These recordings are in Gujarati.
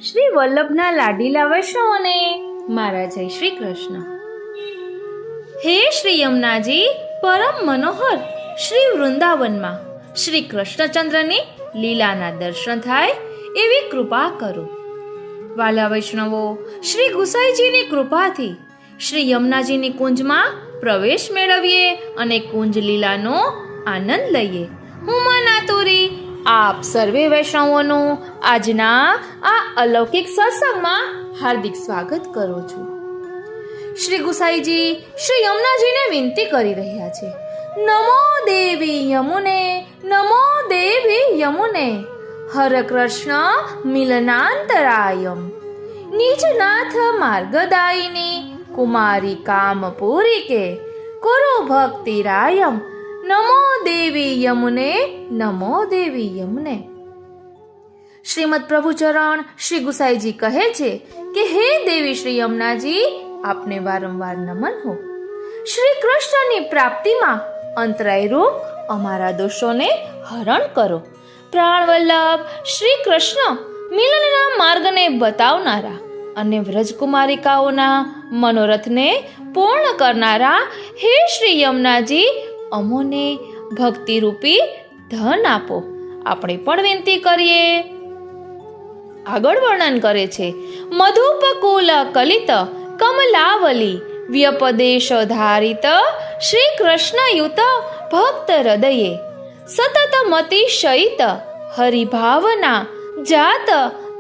શ્રી વલ્લભના લાડીલા વૈષ્ણવોને મારા જય શ્રી કૃષ્ણ. હે શ્રી યમુનાજી, પરમ મનોહર શ્રી વૃંદાવનમાં શ્રી કૃષ્ણચંદ્રની લીલાના દર્શન થાય એવી કૃપા કરો. વાલા વૈષ્ણવો, શ્રી ગુસાઈજીની કૃપાથી શ્રી યમુનાજીની કુંજમાં પ્રવેશ મેળવીએ અને કુંજ લીલાનો આનંદ લઈએ. હું મનાતુરી આપ સર્વે વૈષ્ણવોનું આજના આ અલૌકિક સત્સંગમાં હાર્દિક સ્વાગત કરું છું. શ્રી ગુસાઈજી શ્રી યમુનાજીને વિનંતી કરી રહ્યા છે, નમો દેવી યમુને, નમો દેવી યમુને, હર કૃષ્ણ મિલનાંતરાયમ, નિજનાથ માર્ગદાયિની કુમારી કામપુરી કે કુરુ ભક્તિરાયમ, નમો દેવી યમુને, નમો દેવી યમુને. શ્રીમદ પ્રભુચરણ શ્રી ગુસાઈજી કહે છે કે હે દેવી શ્રી યમુનાજી, આપને વારંવાર નમન હો. શ્રી કૃષ્ણની પ્રાપ્તિમાં અંતરાયરૂપ અમારા દોષોને હરણ કરો. પ્રાણ વલ્લભ શ્રી કૃષ્ણ મિલનના માર્ગને બતાવનારા અને વ્રજકુમારિકાઓના મનોરથને પૂર્ણ કરનારા હે શ્રી યમુનાજી, અમોને ભક્તિરૂપી ધન આપો. આપણે પણ વિનંતી કરીએ. આગળ વર્ણન કરે છે, મધુપકુલ કલિત કમલાવલી વ્યપદેશ ધારિત શ્રી કૃષ્ણયુત ભક્ત હૃદયે સતત મતિશયિત હરિભાવના જાત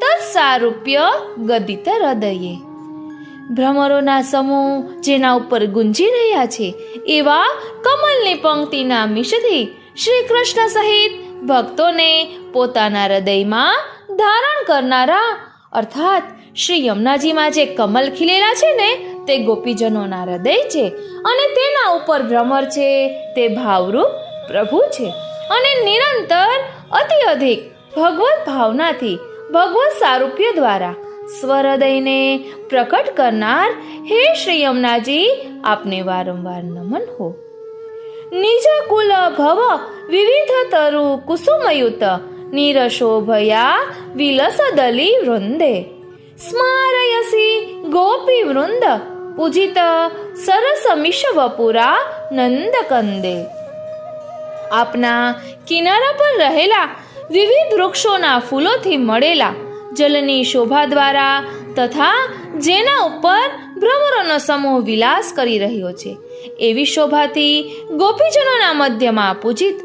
તત્સારૂપ્ય ગદિત હૃદયે. ભ્રમરોના સમૂહ જેના ઉપર ગુંજી રહ્યા છે એવા કમલની પંક્તિના મિશથી શ્રી કૃષ્ણ સહિત ભક્તોને પોતાના હૃદયમાં ધારણ કરનારા, અર્થાત શ્રી યમુનાજીમાં જે કમલ ખીલેલા છે ને તે ગોપીજનોના હૃદય છે અને તેના ઉપર ભ્રમર છે તે ભાવરૂપ પ્રભુ છે અને નિરંતર અતિ અધિક ભગવત ભાવનાથી ભગવત સારૂપ્ય દ્વારા સ્વહૃદયને પ્રકટ કરનાર હે શ્રી યમુનાજી, આપને વારંવાર નમન હો. નિજ કુલ ભવ વિવિધ તરુ કુસુમયુત નિરશોભયા વિલસદલી વૃંદે સ્મારયસી ગોપી વૃંદ પૂજિત સરસ મિશવપુરા નંદકંદે. આપના કિનારા પર રહેલા વિવિધ વૃક્ષોના ફૂલોથી મળેલા જલની શોભા દ્વારા તથા જેના ઉપર ભ્રમરોનો સમૂહ વિલાસ કરી રહ્યો છે એવી શોભાથી ગોપીજનોના મધ્યમાં પૂજિત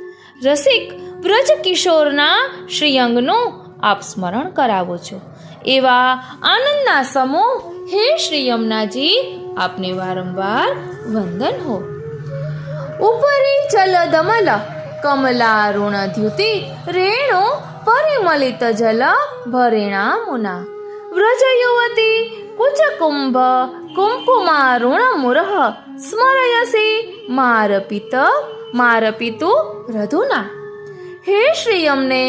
રસિક વ્રજ કિશોરના શ્રીઅંગનું આપ સ્મરણ કરાવો છો. એવા આનંદના સમૂહ હે શ્રી યમુનાજી, આપને વારંવાર વંદન હો. ઉપરી ચલ દમલ કમલારુણ દ્યુતિ રેણુ પરિમલિત જલ ભરેણા મુના વ્રજ યુવતી કુચ કુંભ કુંકુમારુણ મુરહ સ્મરયસી મારપિતુ રધુના. હે શ્રી યમને,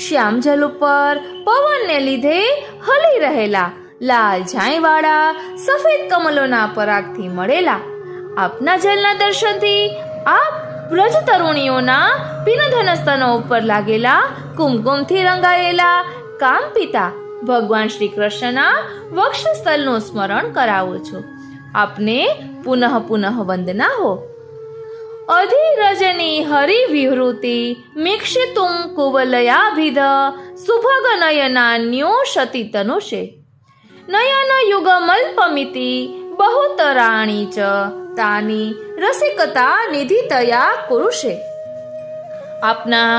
શ્યામ જલ ઉપર પવનને લીધે હલી રહેલા લાલ ઝાંયવાળા સફેદ કમલોના પરાગથી મળેલા આપના જલના દર્શનથી આપ વ્રજ તરુણીઓના પીનધન સ્તનો ઉપર લાગેલા કુમકુમથી રંગાયેલા કામપિતા ભગવાન શ્રી કૃષ્ણના વક્ષસ્થલનું સ્મરણ કરાવો છો. આપને પુનઃ પુનઃ વંદના હો. અધિરજની હરિ વિહૃતિ મિક્ષિતુમ કુવલયાભિધ સુભગ નયનાન્યો શતિ તનુષે નયન યુગમલ્પમિતિ બહુતરાણી ચ તાની રસિકતા નિધિતયા પુરુષે. આપના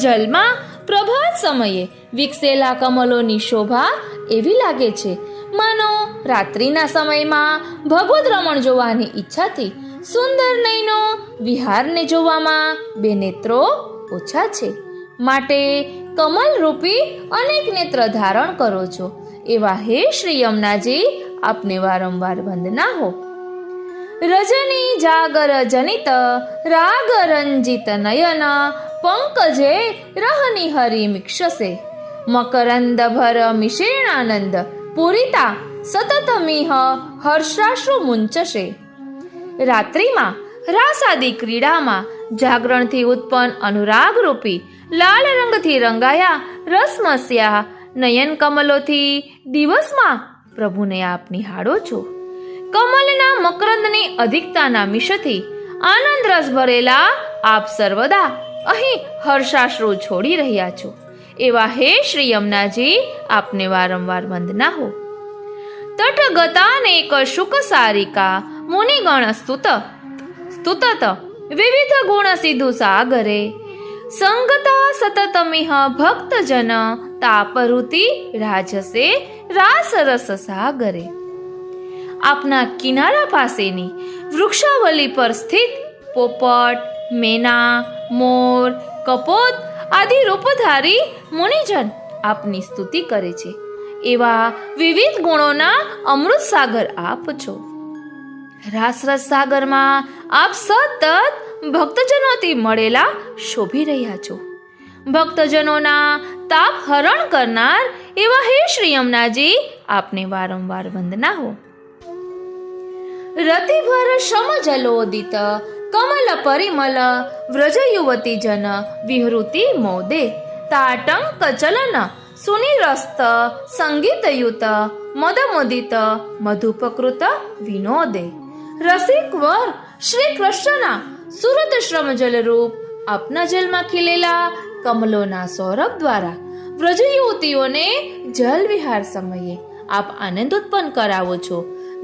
જલમાં પ્રભાત સમયે વિકસેલા કમલોની શોભા એવી લાગે છે માનો રાત્રિના સમયમાં ભગવદ રમણ જોવાની ઈચ્છાથી સુંદર નયનો વિહારને જોવામાં બે નેત્રો ઓછા છે, માટે કમલ રૂપી અનેક નેત્ર ધારણ કરો છો. એવા હે શ્રી યમુનાજી, આપને વારંવાર વંદના હો. રજની જાગર જનિત રાગ રંજિત નયન પંકજે રહની હરિ મિક્ષસે મકરંદ ભર મિશેણાનંદ પૂરિતા સતત મિહ હર્ષાશ્રુ મુંચશે. રાત્રિમાં રાસાદી ક્રીડામાં જાગરણથી ઉત્પન્ન અનુરાગ રૂપી લાલ રંગથી રંગાયા રસમસ્યા નયન કમલોથી દિવસમાં પ્રભુને આપ નિહાળો છો. કમલના મકરંદની અધિકતાના મિશથી આનંદ રસ ભરેલા આપ સર્વદા અહીં હર્ષાશ્રુ છોડી રહ્યા છો. એવા હે શ્રી યમુનાજી, આપને વારંવાર વંદના હો. તટગતાનેક શુક સારિકા મુનિગણ સ્તુતત વિવિધ ગુણ સિધુ સાગરે સંગતા સતતમિહ ભક્તજન તાપરુતિ રાજસે રાસરસ સાગરે. આપના કિનારા પાસેની વૃક્ષાવલી પર સ્થિત પોપટ, મેના, મોર, કપોત આદિ રૂપધારી મુનિજન આપની સ્તુતિ કરે છે. એવા વિવિધ ગુણોના અમૃત સાગર આપ છો. રાસરસ સાગરમાં આપ સતત ભક્તજનોથી મળેલા શોભી રહ્યા છો. ભક્તજનોના તાપ હરણ કરનાર એવા હે શ્રી યમુનાજી, આપને વારંવાર વંદના હો. રતિભર સમજલોદિત કમલ પરિમલ વ્રજ યુવતી જન વિહૃતિ મોદે તાટંક ચલન સુનિરસ્ત સંગીતયુત મદમોદિત મધુપકૃત વિનોદે. રસિક વર શ્રી કૃષ્ણના સુરત શ્રમ જલરૂપ આપના જલમાં ખીલેલા કમલોના સૌરભ દ્વારા વ્રજ યુવતીઓને જલ વિહાર સમયે આપ આનંદ ઉત્પન્ન કરાવો છો.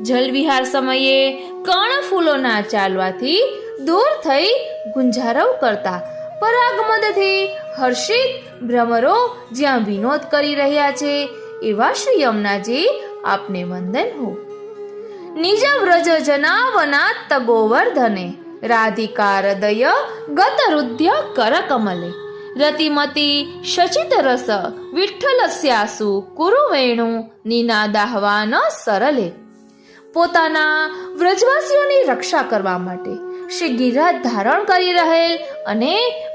જલ વિહાર સમયે કર્ણ ફૂલોના ચાલવાથી દૂર થઈ ગુંજારવ કરતા પરાગમદથી હર્ષિત ભ્રમરો જ્યાં વિનોદ કરી રહ્યા છે, એવા શ્રી યમુનાજી, આપને વંદન હો. નિજ વ્રજ જનાવનાત્ત ગોવર્ધને રાધિકારદય ગત રુદ્ય કર કમલે રતિમતી શચિત રસ વિઠ્ઠલસ્યાસુ કુરુ વેણુ નિનાદાહવાન સરલે. પોતાના વ્રજવાસીઓની રક્ષા કરવા માટે શ્રી ગિરિરાજ ધારણ કરી રહેલ અને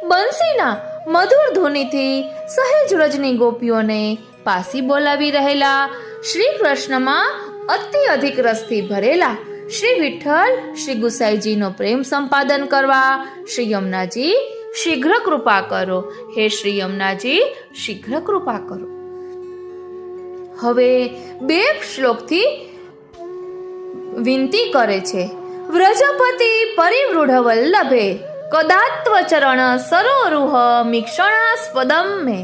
બંસીના મધુર ધૂનીથી સહેજ વ્રજની ગોપીઓને પાસી બોલાવી રહેલા શ્રી કૃષ્ણમાં અતિ અધિક રસથી ભરેલા શ્રી વિઠ્ઠલ શ્રી ગુસાઈજીનો પ્રેમ સંપાદન કરવા શ્રી યમુનાજી શીઘ્ર કૃપા કરો. હે શ્રી યમુનાજી, શીઘ્ર કૃપા કરો. હવે 2 શ્લોકથી વિનંતી કરે છે. વ્રજપતિ પરિવૃઢ વલ્લભે કદાત્વ ચરણ સરોરુહ મીક્ષણાસ્પદમ મે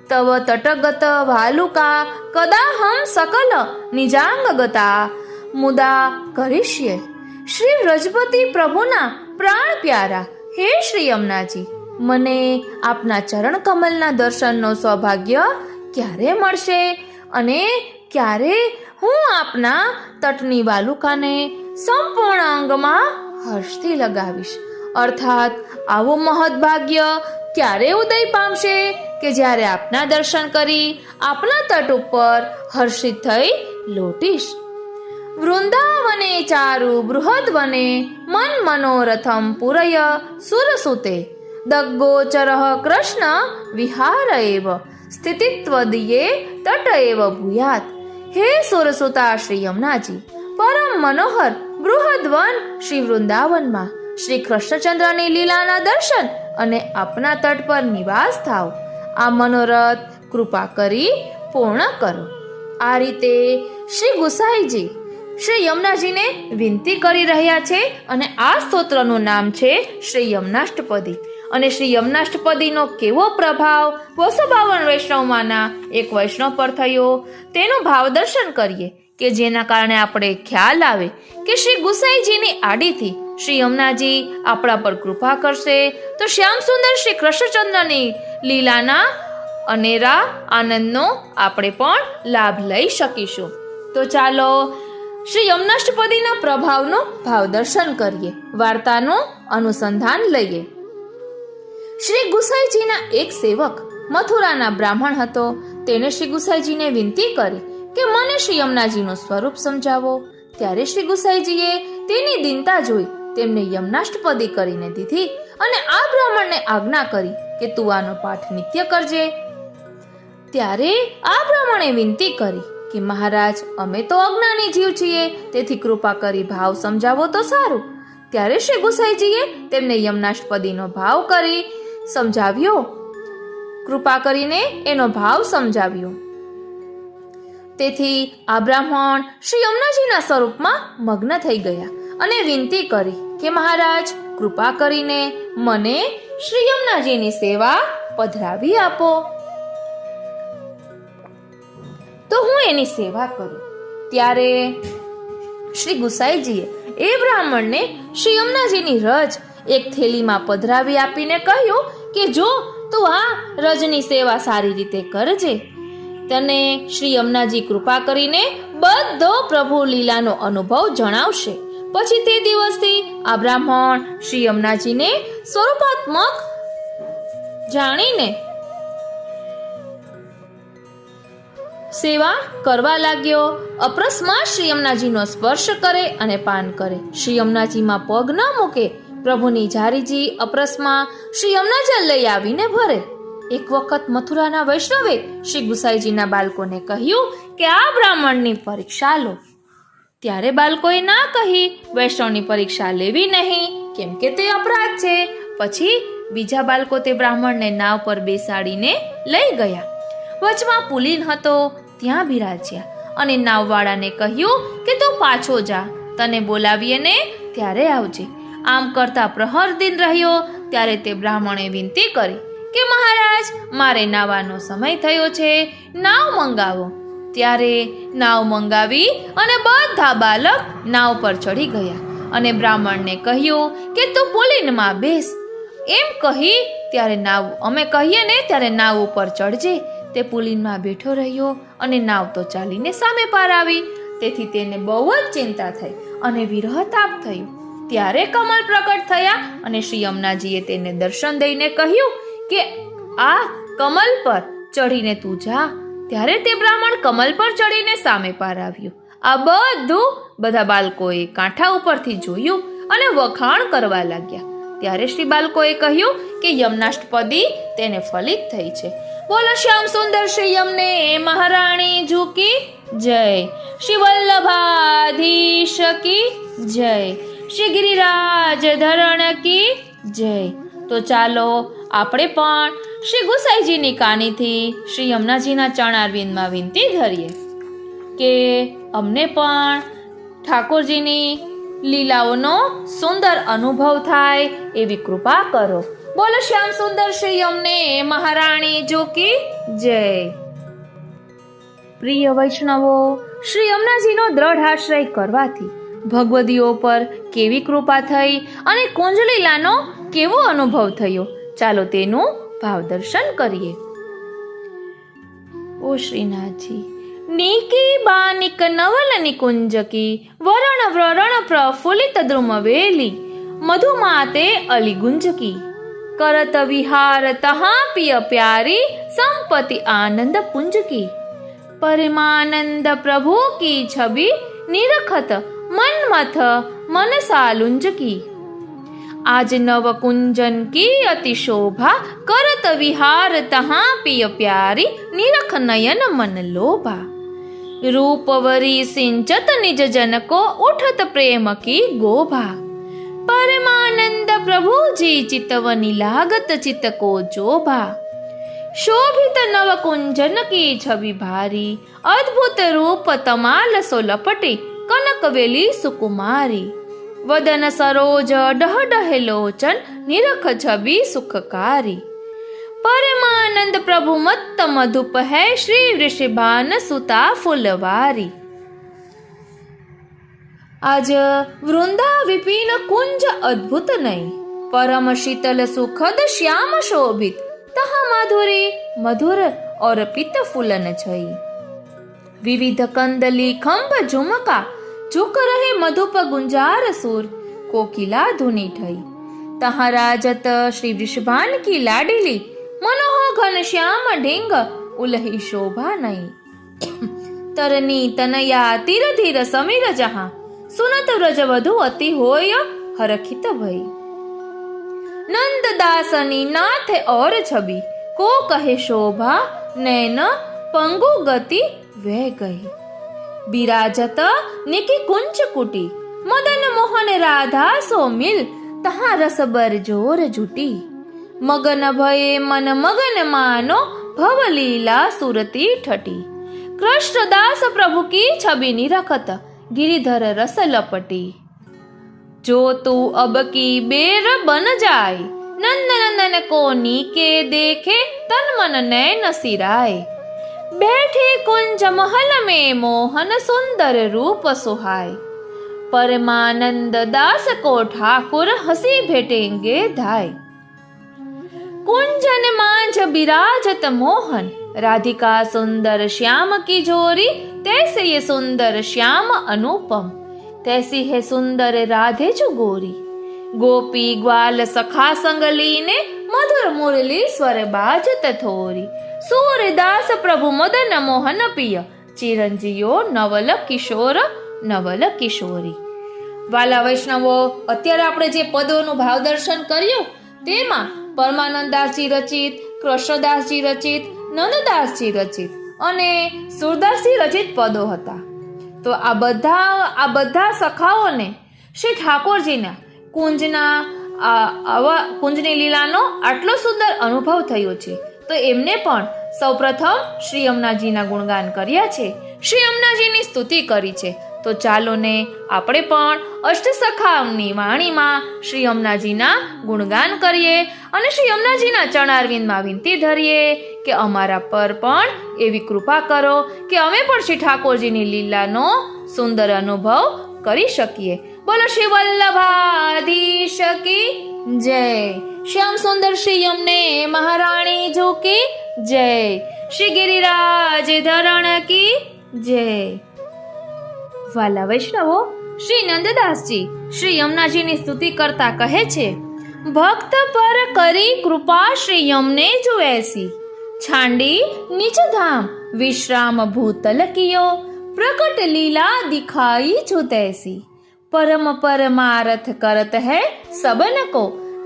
તવ તટગત વાલુકા કદાહમ સકલ નિજાંગગતા મુદા કરીષ્યે. શ્રી વ્રજપતિ પ્રભુના પ્રાણ પ્યારા હે શ્રી યમુનાજી, મને આપના ચરણ કમલના દર્શનનો સૌભાગ્ય ક્યારે મળશે અને ક્યારે હું આપના તટની વાલુકાને સંપૂર્ણ અંગમાં હર્ષથી લગાવીશ. અર્થાત આવું મહદભાગ્ય ક્યારે ઉદય પામશે કે જ્યારે આપના દર્શન કરી આપના તટ ઉપર હર્ષિત થઈ લોટીશ. વૃંદાવને ચારુ બૃહદ્વને મન મનોરથમ પુરય સુરસુતે દગ્ગોચરઃ કૃષ્ણ વિહાર એવ સ્થિતિત્વદીયે તટ એવ ભૂયાત. હે સુરસુતા શ્રી યમુનાજી, પરમ મનોહર બૃહદ્વન શ્રી વૃંદાવનમાં શ્રી કૃષ્ણચંદ્રની લીલાના દર્શન અને આપના તટ પર નિવાસ થાવ. આ મનોરથ કૃપા કરી પૂર્ણ કરો. આ રીતે શ્રી ગુસાઈજી શ્રી યમુનાજીને વિનંતી કરી રહ્યા છે અને આ સ્તોત્રનું નામ છે શ્રી યમુનાષ્ટપદી. અને શ્રી યમુનાષ્ટપદીનો કેવો પ્રભાવ 252 વૈષ્ણવમાંના એક વૈષ્ણવ પર થયો તેનું ભાવ દર્શન કરીએ કે જેના કારણે આપણે ખ્યાલ આવે કે શ્રી ગુસાઈજીની આડીથી શ્રી યમુનાજી આપણા પર કૃપા કરશે તો શ્યામ સુંદર શ્રી કૃષ્ણચંદ્રની લીલાના અનેરા આનંદનો આપણે પણ લાભ લઈ શકીશું. તો ચાલો શ્રી યમુનાષ્ટપદીના પ્રભાવનો ભાવ દર્શન કરીએ, વાર્તાનું અનુસંધાન લઈએ. શ્રી ગુસાઈજીના એક સેવક મથુરાના બ્રાહ્મણ હતો. તેને શ્રી ગુસાઈજીને વિનંતી કરી કે મને શ્રી યમુનાજીનું સ્વરૂપ સમજાવો. ત્યારે શ્રી ગુસાઈજીએ તેની દીનતા જોઈ તેમને યમુનાષ્ટપદી કરીને દીધી અને આ બ્રાહ્મણને આજ્ઞા કરી કે તું આનો પાઠ નિત્ય કરજે. ત્યારે આ બ્રાહ્મણે વિનંતી કરી કે મહારાજ, અમે તો અજ્ઞાની જીવ છીએ, તેથી કૃપા કરી ભાવ સમજાવો તો સારું. ત્યારે શ્રી ગુસાઈજીએ તેમને યમુનાષ્ટપદીનો ભાવ કરી સમજાવ્યો. કૃપા કરીને એનો ભાવ સમજાવ્યો. તેથી આ બ્રાહ્મણ શ્રી યમુનાજીના સ્વરૂપમાં મગ્ન થઈ ગયા અને વિનંતી કરી કે મહારાજ, કૃપા કરીને મને શ્રી યમુનાજીની સેવા પધરાવી આપો તો હું એની સેવા કરું. ત્યારે શ્રી ગુસાઈજીએ એ બ્રાહ્મણને શ્રી યમુનાજીની રજ એક થેલીમાં પધરાવી આપીને કહ્યું કે જો તું આ રજની સેવા સારી રીતે કરજે, તને શ્રી યમુનાજી કૃપા કરીને બધો પ્રભુ લીલાનો અનુભવ જણાવશે. પછી તે દિવસથી આ બ્રાહ્મણ શ્રી યમુનાજીને સ્વરૂપાત્મક જાણીને સેવા કરવા લાગ્યો. અપરસમાં શ્રી યમુનાજીનો સ્પર્શ કરે અને પાન કરે, શ્રી યમુનાજીમાં પગ ન મૂકે. પ્રભુની જારીજી અપરસમાં શ્રી યમુનાજી લઈ આવીને ભરે. એક વખત મથુરાના વૈષ્ણવે શ્રી ગુસાઈજીના બાળકોને કહ્યું કે આ બ્રાહ્મણની પરીક્ષા લો. ત્યારે બાળકોએ ના કહી વૈષ્ણવની પરીક્ષા લેવી નહીં, કેમ કે તે અપરાધ છે. પછી બીજા બાળકો તે બ્રાહ્મણને નાવ પર બેસાડીને લઈ ગયા. વચમાં પુલીન હતો, ત્યાં બિરાજ્યા અને નાવવાળાને કહ્યું કે તું પાછો જા, તને બોલાવીએ ને ત્યારે આવજે. આમ કરતા પ્રહર દિન રહ્યો. ત્યારે તે બ્રાહ્મણે વિનંતી કરી કે મહારાજ, મારે નાવાનો સમય થયો છે, નાવ મંગાવો. ત્યારે નાવ મંગાવી અને બધા બાલક નાવ પર ચડી ગયા અને બ્રાહ્મણને કહ્યું કે તું પુલીનમાં બેસ. એમ કહી ત્યારે નાવ અમે કહીએ ને ત્યારે નાવ ઉપર ચડજે. તે પુલીનમાં બેઠો રહ્યો અને નાવ તો ચાલીને સામે પાર આવી. તેથી તેને બહુ જ ચિંતા થઈ અને વિરહ તાપ થયો. ત્યારે કમલ પ્રકટ થયા અને શ્રી યમુનાજીએ તેને દર્શન દઈને કહ્યું કે આ કમલ પર ચડીને તું જા. ત્યારે તે બ્રાહ્મણ કમલ પર ચડીને સામે પાર આવ્યો. આ બધું બધા બાળકોએ કાંઠા ઉપરથી જોયું અને વખાણ કરવા લાગ્યા. ત્યારે શ્રી બાળકોએ કહ્યું કે યમનાષ્ટપદી તેને ફલિત થઈ છે. બોલો શ્યામ સુંદર શ્રી યમને મહારાણી કી જય, શ્રી વલ્લભાધીશ કી જય, શ્રી ગિરિરાજ ધરણ કી જય. તો ચાલો આપણે પણ શ્રી ગુસાઈજીની કાનીથી શ્રી યમુનાજીના ચરણારવિંદમાં વિનંતી ધરીએ કે અમને પણ ઠાકોરજીની લીલાઓનો સુંદર અનુભવ થાય એવી કૃપા કરો. બોલો શ્યામ સુંદર શ્રી યમને મહારાણી કી જય. પ્રિય વૈષ્ણવો, શ્રી યમુનાજીનો દ્રઢ આશ્રય કરવાથી ભગવદીઓ પર કેવી કૃપા થઈ અને કુંજલીલાનો કેવો અનુભવ થયો, ચાલો તેનું ભાવદર્શન કરીએ. ઓ શ્રીનાથજી, નીકી બાનિક નવલ નિકુંજકી વરણ વ્રણ પ્રફુલ્લિત દ્રુમ વેલી મધુમાતે અલી ગુંજકી કરત વિહાર તહા પિય પ્યારી સંપત્તિ આનંદ પુંજ की परमानंद प्रभु की छवि निरखत मनमथ मन सालुंज की आज नव कुंजन की अति शोभा करत विहार तहाँ पिय प्यारी निरख नयन मन लोभा रूपवरी सिंचत निज जन को उठत प्रेम की गोभा परमानंद प्रभु जी चितवनी लागत चित को जोभा शोभित नव कुंजन की छवि भारी अद्भुत रूप तमाल सो लपटे कनक वेली सुकुमारी वदन सरोज डह डहे लोचन निरख छवि सुखकारी परमानंद प्रभु मत्त मधुप है श्री वृषभान सुता फुलवारी आज वृंदा विपिन कुंज अद्भुत नहीं परम शीतल सुखद श्याम शोभित तहा माधुरी मधुर और पित फूलन छई विविध कंदली खंभ झुमका झुक रहे मधुप गुंजार सुर कोकिला धुनी ठई तहा राजत श्री वृषभान की लाडली मनोह घन श्याम ढिंग उलही शोभा नहीं तरनी तनया तीर धीर समीर जहां सुनत व्रज वधु अति होय हरखित भई नंद दासनी नाथ और छवि को कहे शोभा नैन पंगु गति वह गई बिराजत निकी कुंच कुटी मदन मोहन राधा सो मिल तहा रस बर जोर जुटी मगन भये मन मगन मानो भवलीला सुरती ठटी कृष्णदास प्रभु की छवि निरखत गिरिधर रस लपटी। जो तू अब की बेर बन जाए नंद नंदन को नीके देखे तन मन नैन सिराए। बैठे कुंज महल में मोहन सुंदर रूप सुहाए। परमानंद दास को ठाकुर हंसी भेटेंगे धाय। कुंजन मांझ बिराजत मोहन राधिका सुंदर श्याम की जोरी। तैसे ये सुंदर श्याम अनुपम तैसी है सुंदर राधे जो गोरी। गोपी ग्वाल सखा संग लीने मधुर मुरली स्वर बाजत थोरी। सूरदास प्रभु मदन मोहन पिय चिरंजीयो नवल કિશોર નવલ કિશોરી। વાલા વૈષ્ણવો, અત્યારે આપણે જે પદોનું ભાવ દર્શન કર્યું તેમાં પરમાનંદદાસજી રચિત, કૃષ્ણદાસજી રચિત, નંદદાસજી રચિત અને સુરદાસજી રચિત પદો હતા। તો આ બધા સખાઓને શ્રી ઠાકોરજીના કુંજની લીલાનો આટલો સુંદર અનુભવ થયો છે, તો એમને પણ સૌપ્રથમ શ્રી યમુનાજીના ગુણગાન કર્યા છે, શ્રી યમુનાજીની સ્તુતિ કરી છે। તો ચાલો ને આપણે પણ અષ્ટસખાઓની વાણીમાં શ્રી યમુનાજીના ગુણગાન કરીએ અને શ્રી યમુનાજીના ચરણારવિંદમાં વિનંતી ધરીએ કે અમારા પર પણ એવી કૃપા કરો કે અમે પણ શ્રી ઠાકોરજીની લીલાનો સુંદર અનુભવ કરી શકીએ। બોલો શ્રી વલ્લભાધીશ કી જય। શ્યામ સુંદર શ્રી યમને મહારાણી જો કી જય। શ્રી ગિરિરાજ ધરણ કી જય। વાલા વૈષ્ણવો, શ્રી નંદદાસજી શ્રી યમુનાજીની સ્તુતિ કરતા કહે છે, ભક્ત પર કરી કૃપા શ્રી યમને જો એસી। છાંડી નિજ ધામ વિશ્રામ ભૂતલ કિયો પ્રકટ લીલા દિખાઈ જો તૈસી। परम परमारथ करत है सबन को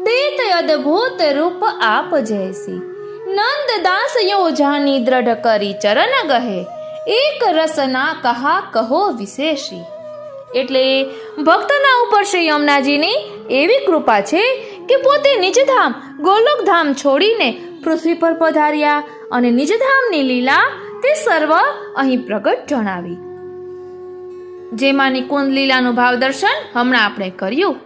देत अद्भुत रूप आप जैसी। नंद दास यो जानी दृढ़ करी चरण गहे एक रसना कहा કહો વિશેષી। એટલે ભક્તના ઉપર શ્રી યમુનાજીની એવી કૃપા છે કે પોતે નિજધામ ગોલોકધામ છોડીને પૃથ્વી પર પધાર્યા અને નિજધામની લીલા તે સર્વ અહીં પ્રગટ જણાવી। જેમાંની કુંદ લીલાનું ભાવ દર્શન હમણાં આપણે કર્યું।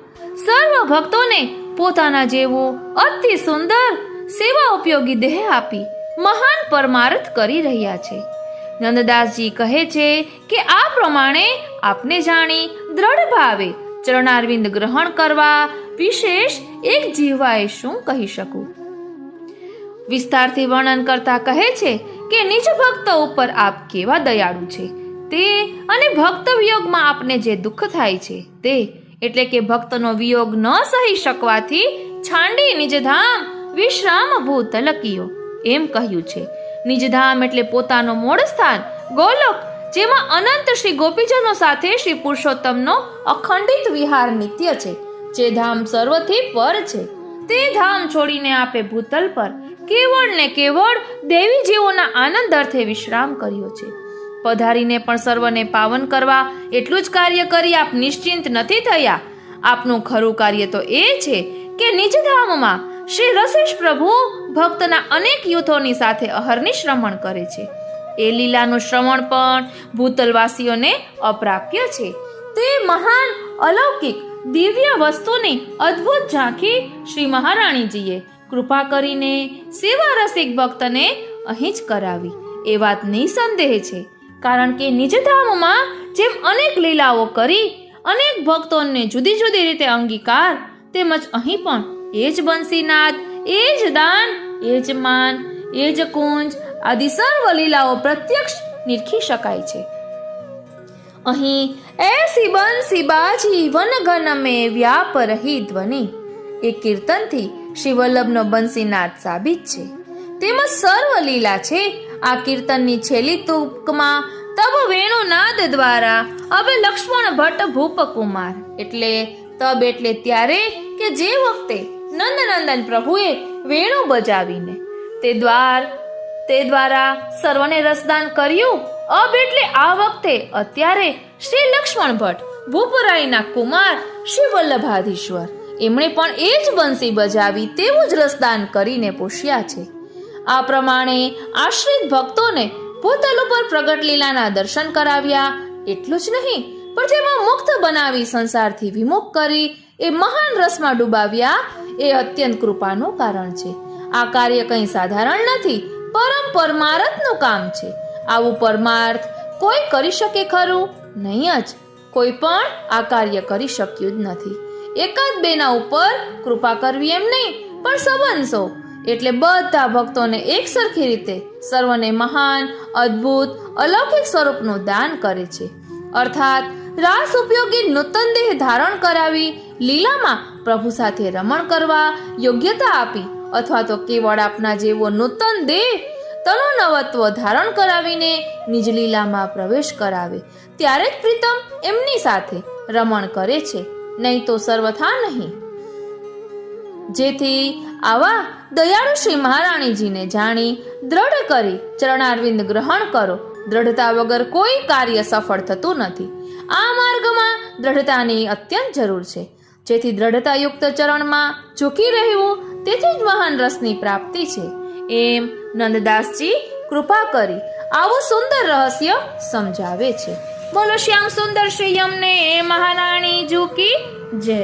સર્વ ભક્તોને પોતાના જેવું અતિ સુંદર સેવા ઉપયોગી દેહ આપી મહાન પરમાર્થ કરી રહ્યા છે। નંદદાસજી કહે છે કે આ પ્રમાણે આપને જાણી દ્રઢ ભાવે ચરણારવિંદ ગ્રહણ કરવા વિશેષ એક જીવાએ શું કહી શકું। વિસ્તારથી વર્ણન કરતા કહે છે કે નિજ ભક્તો ઉપર આપ કેવા દયાળુ છે તે અને ભક્ત વિયોગમાં આપને જે દુઃખ થાય છે તે, એટલે કે ભક્તનો વિયોગ ન સહી શકવાથી છાંડી નિજધામ વિશ્રામ ભૂતલ કિયો એમ કહ્યું છે। નિજધામ એટલે પોતાનો મૂળ સ્થાન ગોલોક, જેમાં અનંત શ્રી ગોપીજનો સાથે શ્રી પુરુષોત્તમનો અખંડિત વિહાર નિત્ય છે, જે ધામ સર્વથી પર છે। તે ધામ છોડીને આપે ભૂતલ પર કેવળ ને કેવળ દેવી જીવોના આનંદ અર્થે વિશ્રામ કર્યો છે। પધારીને પણ સર્વને પાવન કરવા એટલું જ કાર્ય કરી આપ નિશ્ચિંત નથી થયા। આપનું ખરું કાર્ય તો એ છે કે નિજધામમાં શ્રી રસિશ પ્રભુ ભક્તના અનેક યુથોની સાથે અહર્નિ શ્રવણ કરે છે। એ લીલાનું શ્રવણ પણ ભૂતલવાસીઓને અપ્રાપ્ય છે। તે મહાન અલૌકિક દિવ્ય વસ્તુની અદ્ભુત ઝાંખી શ્રી મહારાણીજીએ કૃપા કરીને સેવા રસિક ભક્તને અહીં જ કરાવી એ વાત નિસંદેહ છે, કારણ કે નિજધામમાં જેમ અનેક લીલાઓ કરી અનેક ભક્તોને જુદી જુદી રીતે અંગીકાર, તેમજ અહીં પણ એ જ બંસીનાદ, એ જ દાન, એ જ માન, એ જ કુંજ આદિ સર્વ લીલાઓ પ્રત્યક્ષ નિરખી શકાય છે। અહીં એસી બંસી બાજી વનગન મેં વ્યાપ રહી ધ્વનિ એ કીર્તનથી શ્રી વલ્લભનો બંસીનાદ સાબિત છે, તેમજ સર્વ લીલા છે। આ કીર્તનની છેલ્લી તુકમાં તબ વેણુનાદ દ્વારા હવે લક્ષ્મણ ભટ્ટ ભૂપકુમાર, એટલે તબ એટલે ત્યારે કે જે વખતે નંદનંદન પ્રભુએ વેણુ બજાવીને તે દ્વારા સર્વને રસદાન કર્યું। અબ એટલે આ વખતે અત્યારે શ્રી લક્ષ્મણ ભટ્ટ ભૂપરાયના કુમાર શ્રી વલ્લભાધીશ્વર એમણે પણ એ જ બંસી બજાવી તેવું જ રસદાન કરીને પોષ્યા છે। આ પ્રમાણે આશ્રિત ભક્તોને ભૂતલ ઉપર પ્રગટ લીલાના દર્શન કરાવ્યા. એટલું જ નહીં, પણ જેમાં મુક્ત બનાવી સંસારથી વિમુખ કરી એ મહાન રસમાં ડૂબાવ્યા, એ અત્યંત કૃપાનું કારણ છે. આ કાર્ય કંઈ સાધારણ નથી, પરમ પરમાર્થનું કામ છે. આવું પરમાર્થ કોઈ કરી શકે ખરું? નહીં જ. કોઈ પણ આ કાર્ય કરી શક્યું જ નથી. એકાદ બેના ઉપર કૃપા કરવી એમ નહીં, પણ સંબંધો એટલે બધા ભક્તોને એક સરખી રીતે સર્વને મહાન, અદ્ભુત, અલૌકિક સ્વરૂપનું દાન કરે છે. અર્થાત રાસ ઉપયોગી નૂતન દેહ ધારણ કરાવી લીલામાં પ્રભુ સાથે રમણ કરવા યોગ્યતા આપી, અથવા તો કેવળ આપના જેવો નૂતન દેહ તનોનવત્વ ધારણ કરાવીને નિજ લીલામાં પ્રવેશ કરાવે, ત્યારે જ પ્રીતમ એમની સાથે રમણ કરે છે, નહીં તો સર્વથા નહીં. જેથી આવા દયાળુ શ્રી મહારાણીજીને જાણી દ્રઢ કરી ચરણારવિંદ ગ્રહણ કરો. દ્રઢતા વગર કોઈ કાર્ય સફળ થતું નથી. આ માર્ગમાં દ્રઢતાની અત્યંત જરૂર છે. જેથી દ્રઢતાયુક્ત ચરણમાં ઝૂકી રહેવું, તેથી જ મહાન રસની પ્રાપ્તિ છે. એમ નંદદાસજી કૃપા કરી આવું સુંદર રહસ્ય સમજાવે છે. બોલો શ્યામ સુંદર શ્રી યમને મહારાણી કી જય.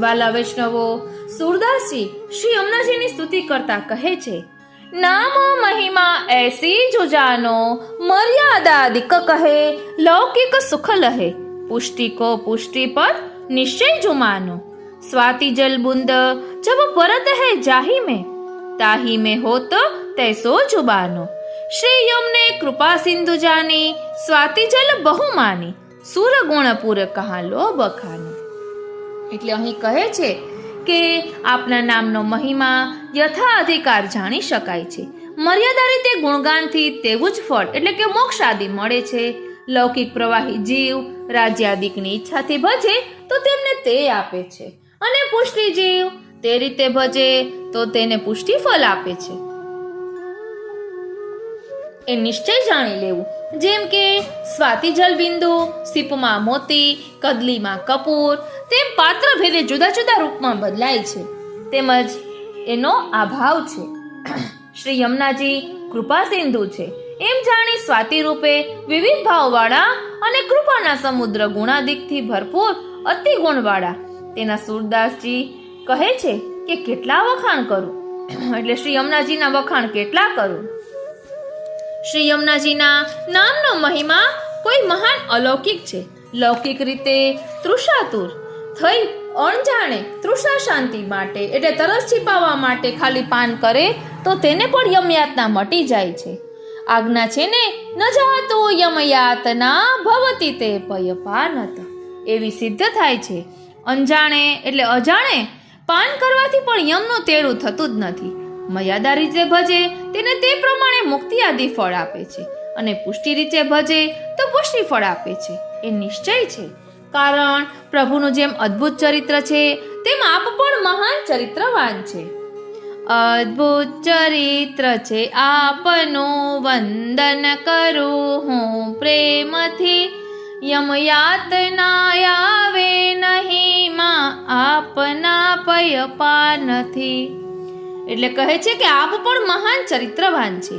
વાલા વૈષ્ણવો, સુરદાસજી શ્રી યમુનાજીની સ્તુતિ કરતા કહે છે, નામ મહિમા એસી જો જાનો, મર્યાદાદિક કહે લૌકિક સુખ લહે, પુષ્ટિ કો પુષ્ટિ પર નિશ્ચય જો માનો, स्वाति जल बूंद जब परत है जाही में, ताही में होत तैसो जुबानो, श्री यमुने कृपा सिंधु जानी, स्वाति जल बहु मानी, સુર ગુણ પૂર કહા લો બખાનો. એટલે અહીં કહે છે કે આપના નામનો મહિમા યથા અધિકાર જાણી શકાય છે. મર્યાદા રીતે ગુણગાનથી તેવું જ ફળ એટલે કે મોક્ષ આદિ મળે છે. લૌકિક પ્રવાહી જીવ રાજ્યાદિકની ઈચ્છાથી ભજે તો તેમને તે આપે છે, અને પુષ્ટિ જીવ તે રીતે ભજે તો તેને પુષ્ટિ ફળ આપે છે. એ નિશ્ચય જાણી લેવું. જેમ કે સ્વાતિ જલ બિંદુ, સીપમાં મોતી, કદલીમાં કપૂર, તેમ પાત્ર ભેદે જુદા જુદા રૂપમાં બદલાય છે, તેમજ એનો અભાવ છે. શ્રી યમુનાજી કૃપા સિંધુ છે એમ જાણી સ્વાતિ રૂપે વિવિધ ભાવવાળા અને કૃપાના સમુદ્ર ગુણાદિકથી ભરપૂર અતિ ગુણવાળા તેના સુરદાસજી કહે છે કે કેટલા વખાણ કરું. એટલે શ્રી યમુનાજીના વખાણ કેટલા કરું. શ્રી યમુનાજીના નામનો મહિમા કોઈ મહાન અલૌકિક છે. લૌકિક રીતે તૃષાતુર થઈ અણજાણે તૃષા શાંતિ માટે એટલે તરસ છીપાવવા માટે ખાલી પાન કરે તો તેને પણ યમયાતના મટી જાય છે. આજ્ઞા છે ને, ન જાતો યમયાતના ભવતી તે પયપાનત, એવી સિદ્ધ થાય છે. અંજાણે એટલે અજાણે પાન કરવાથી પણ યમનું તેડું થતું જ નથી. મર્યાદા રીતે ભજે તેને તે પ્રમાણે મુક્તિ આદિ ફળ આપે છે, અને પુષ્ટિ રીતે ભજે તો પુષ્ટિ ફળ આપે છે. એ નિશ્ચય છે. કારણ પ્રભુનું જેમ અદ્ભુત ચરિત્ર છે તેમ આપ પણ મહાન ચરિત્રવાન છે. અદ્ભુત ચરિત્ર છે આપનું, વંદન કરું હું પ્રેમથી, યમયાતના આવે નહીં માં આપના પયપા નથી. એટલે કહે છે કે આપ પણ મહાન ચરિત્રવાન છે.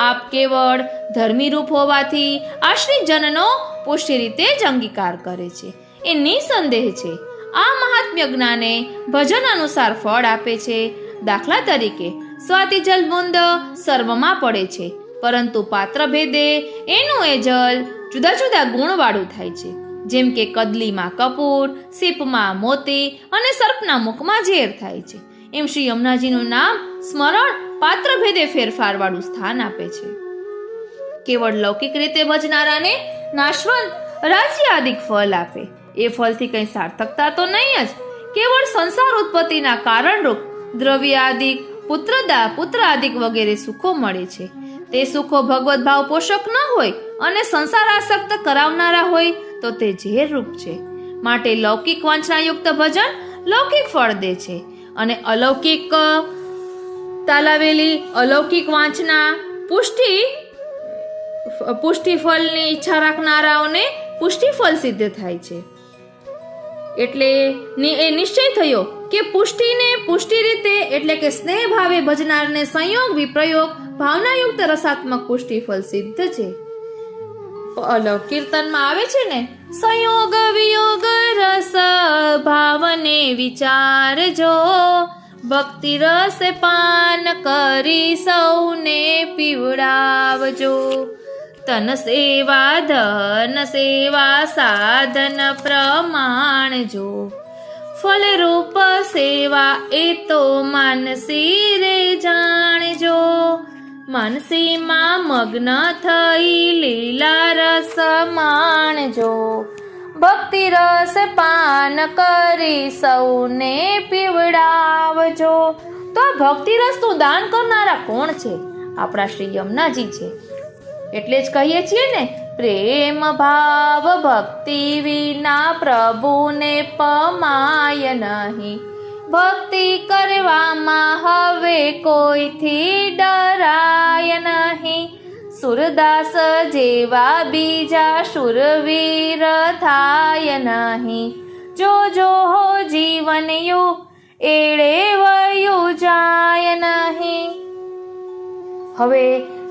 આપ કેવળ ધર્મી રૂપ હોવાથી આશ્રિતજનનો પુષ્ટિ રીતે જ અંગીકાર કરે છે. એ નિસંદેહ છે. આ મહાત્મ્ય જ્ઞાને ભજન અનુસાર ફળ આપે છે. દાખલા તરીકે સ્વાતિ જલ બુંદ સર્વમાં પડે છે, પરંતુ પાત્ર ભેદે એનું એ જલ જુદા જુદા ગુણવાળું થાય છે. જેમ કે કદલીમાં કપૂર, સીપમાં મોતી અને સર્પના મુખમાં ઝેર થાય છે. એમ શ્રી યમુનાજીનું નામ સ્મરણ પાત્ર ભેદે ફેરફાર વાળું સ્થાન આપે છે. કેવળ લૌકિક રીતે ભજનારાને નાશવંત રાજ્યાદિક ફળ આપે. એ ફળથી કંઈ સાર્થકતા તો નહીં જ. કેવળ સંસાર ઉત્પત્તિના કારણરૂપ દ્રવ્યાદિક, પુત્રાદિક વગેરે સુખો મળે છે. તે સુખો ભગવત ભાવ પોષક ન હોય અને સંસાર આસક્ત કરાવનારા હોય તો તે ઝેર રૂપ છે. માટે લૌકિક વાંચનાયુક્ત ભજન લૌકિક ફળ દે છે, અને અલૌકિક તાલાવેલી અલૌકિક વાંચના પુષ્ટિ ફળની ઈચ્છા રાખનારાઓને પુષ્ટિ ફળ સિદ્ધ થાય છે. એટલે એ નિશ્ચય થયો કે પુષ્ટિને પુષ્ટિ રીતે એટલે કે સ્નેહ ભાવે ભજનારને સંયોગ વિપ્રયોગ ભાવનાયુક્ત રસાત્મક પુષ્ટિફળ સિદ્ધ છે. કીર્તનમાં આવે છે ને, સંયોગ વિયોગ રસ ભાવને વિચારજો, ભક્તિ રસ પાન કરી સૌને પીવડાવજો. તન સેવા ધન સેવા સાધન પ્રમાણજો, ફલરૂપ સેવા એ તો માનસી રે જાણજો. માનસીમાં મગ્ન થઈ લીલા રસ માણજો, ભક્તિ રસ પાન કરી સૌને પીવડાવજો. તો આ ભક્તિ રસનું દાન કરનારા કોણ છે? આપણા શ્રી યમુનાજી છે. એટલે જ કહીએ છીએ ને, પ્રેમ ભાવ ભક્તિ વિના પ્રભુને પમાય નહીં. ભક્તિ કરવામાં હવે કોઈથી ડરાય નહીં. સુરદાસ જેવા બીજા શુરવીર થાય નહીં. જો જો હો જીવન યુ એળે વયું જાય નહીં. હવે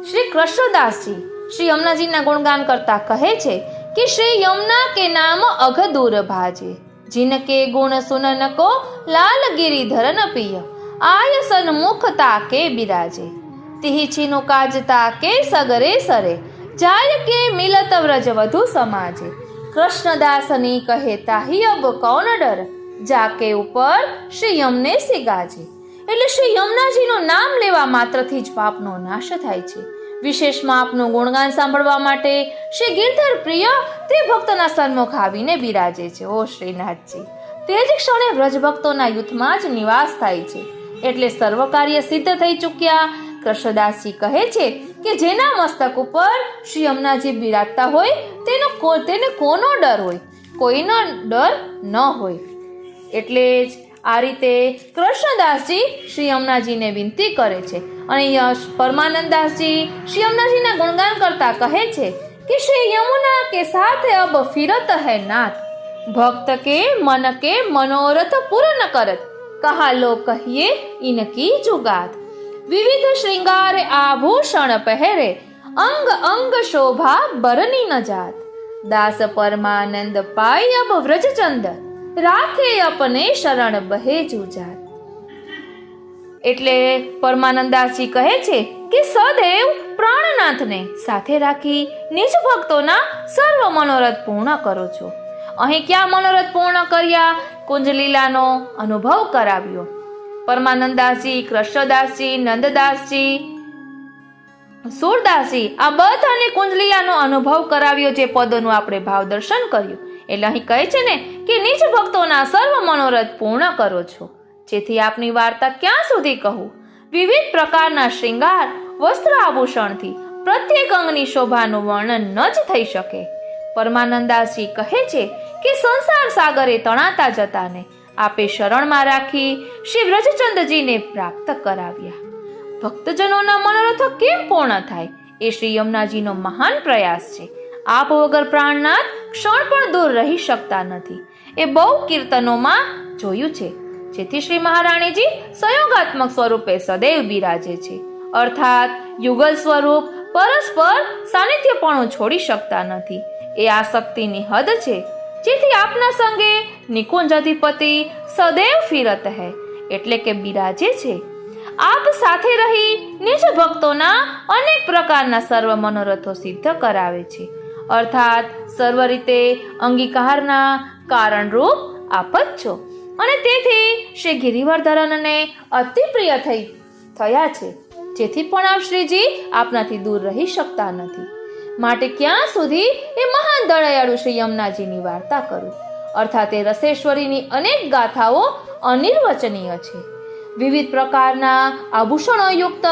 શ્રી કૃષ્ણદાસજી શ્રી યમુનાજીના ગુણગાન કરતા કહે છે કે શ્રી યમુના કે નામ અઘ દૂર ભાજે, जिनके गुण सुनन को लाल गिरिधर न पिय, आय सन्मुख ताके बिराजे, तिहि छीनु काज ताके सगरे सरे, जाय के मिलत व्रज वधु समाजे. कृष्णदासनी કહે તાહી અબ કૌન ડર, જાકે ઉપર શ્રી યમને સિગાજે. એટલે શ્રી યમુનાજીનું નામ લેવા માત્રથી જ પાપનો નાશ થાય છે. વિશેષમાં આપનું ગુણગાન સાંભળવા માટે શ્રી ગિરધર પ્રિય તે ભક્તના સન્મુખ આવીને બિરાજે છે. ઓ શ્રીનાથજી, તે જ ક્ષણે વ્રજભક્તોના યુથમાં જ નિવાસ થાય છે. એટલે સર્વ કાર્ય સિદ્ધ થઈ ચૂક્યા. કૃષ્ણદાસજી કહે છે કે જેના મસ્તક ઉપર શ્રી યમુનાજી બિરાજતા હોય તેને કોનો ડર હોય? કોઈનો ડર ન હોય. એટલે જ આ રીતે કૃષ્ણદાસજી શ્રી યમુનાજીને વિનંતી કરે છે. અને પરમાનંદદાસજી શ્રી યમુનાજીના ગુણગાન કરતા કહે છે કે શ્રી યમુના કે સાથે અબ ફિરત હૈ નાથ, ભક્ત કે મન કે મનોરથ પૂર્ણ કરત, કહા લો કહિએ ઇનકી જુગાત. વિવિધ શ્રૃંગાર આભૂષણ પહેરે, અંગ અંગ શોભા બરની ન જાત. દાસ પરમાનંદ પાય અબ વ્રજચંદ, રાખે અપને શરણ બહે જુજાત. એટલે પરમાનંદાસજી કહે છે કે સદૈવ પ્રાણનાથને સાથે રાખી નિજ ભક્તોના સર્વ મનોરથ પૂર્ણ કરો છો. અહીં ક્યાં મનોરથ પૂર્ણ કર્યા? કુંજલીલાનો અનુભવ કરાવ્યો. પરમાનંદાસજી, કૃષ્ણદાસજી, નંદદાસજી, સુરદાસજી આ બધાને કુંજલીલાનો અનુભવ કરાવ્યો. જે પદોનું આપણે ભાવ દર્શન કર્યું. એટલે અહીં કહે છે ને કે નિજ ભક્તોના સર્વ મનોરથ પૂર્ણ કરો છો. જેથી આપની વાર્તા ક્યાં સુધી કહું? વિવિધ પ્રકારના શ્રૃંગાર વસ્ત્ર આભૂષણથી પ્રત્યેક અંગની શોભાનું વર્ણન ન જ થઈ શકે. પરમાનંદાસજી કહે છે કે સંસાર સાગરે તણાતા જતાને આપે શરણમાં રાખી શ્રી વ્રજચંદ્રજીને પ્રાપ્ત કરાવ્યા. ભક્તજનોના મનોરથો કેમ પૂર્ણ થાય એ શ્રી યમુનાજીનો મહાન પ્રયાસ છે. આપ વગર પ્રાણનાથ ક્ષણ પણ દૂર રહી શકતા નથી. એ બહુ કીર્તનોમાં જોયું છે. જેથી શ્રી મહારાણીજી સંયોગાત્મક સ્વરૂપે સદૈવ બિરાજે છે. અર્થાત યુગલ સ્વરૂપ પરસ્પર સાનિધ્યપણું છોડી શકતા નથી. એ આસક્તિની હદ છે. જેથી આપના સંગે નિકુંજ અધિપતિ સદૈવ ફિરત હૈ, એટલે કે બિરાજે છે. આપ સાથે રહી નિજ ભક્તોના અનેક પ્રકારના સર્વ મનોરથો સિદ્ધ કરાવે છે. અર્થાત સર્વ રીતે અંગીકારના કારણરૂપ આપ જ છો. અને તેથી શ્રી ગિરિવર્ધનને અતિ પ્રિય થયા છે. જેથી પણ આપ શ્રીજી આપનાથી દૂર રહી શકતા નથી. માટે ક્યાં સુધી એ મહાન દયાળુ શ્રી યમુનાજીની વાર્તા કરું? અર્થાત એ રસેશ્વરીની અનેક ગાથાઓ અનિર્વચનીય છે. વિવિધ પ્રકારના આભૂષણો યુક્ત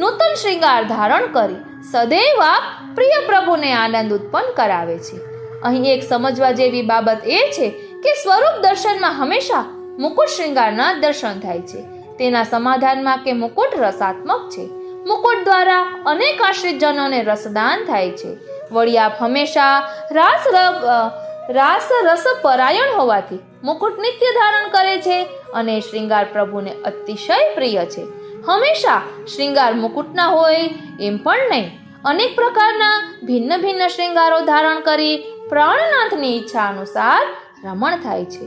નૂતન શ્રૃંગાર ધારણ કરી સદૈવ આપ પ્રિય પ્રભુને આનંદ ઉત્પન્ન કરાવે છે. અહીં એક સમજવા જેવી બાબત એ છે કે સ્વરૂપ દર્શનમાં હંમેશા મુકુટ શ્રૃંગારના દર્શન થાય છે. તેના સમાધાનમાં કે મુકુટ રસાત્મક છે. મુકુટ દ્વારા અનેક આશ્રિત જનોને રસદાન થાય છે. વળી આપ હંમેશા રાસ રસ પરાયણ હોવાથી મુકુટ નિત્ય ધારણ કરે છે અને શ્રૃંગાર પ્રભુને અતિશય પ્રિય છે. હંમેશા શ્રૃંગાર મુકુટના હોય એમ પણ નહીં. અનેક પ્રકારના ભિન્ન ભિન્ન શ્રૃંગારો ધારણ કરી પ્રાણનાથની ઈચ્છા અનુસાર રમણ થાય છે.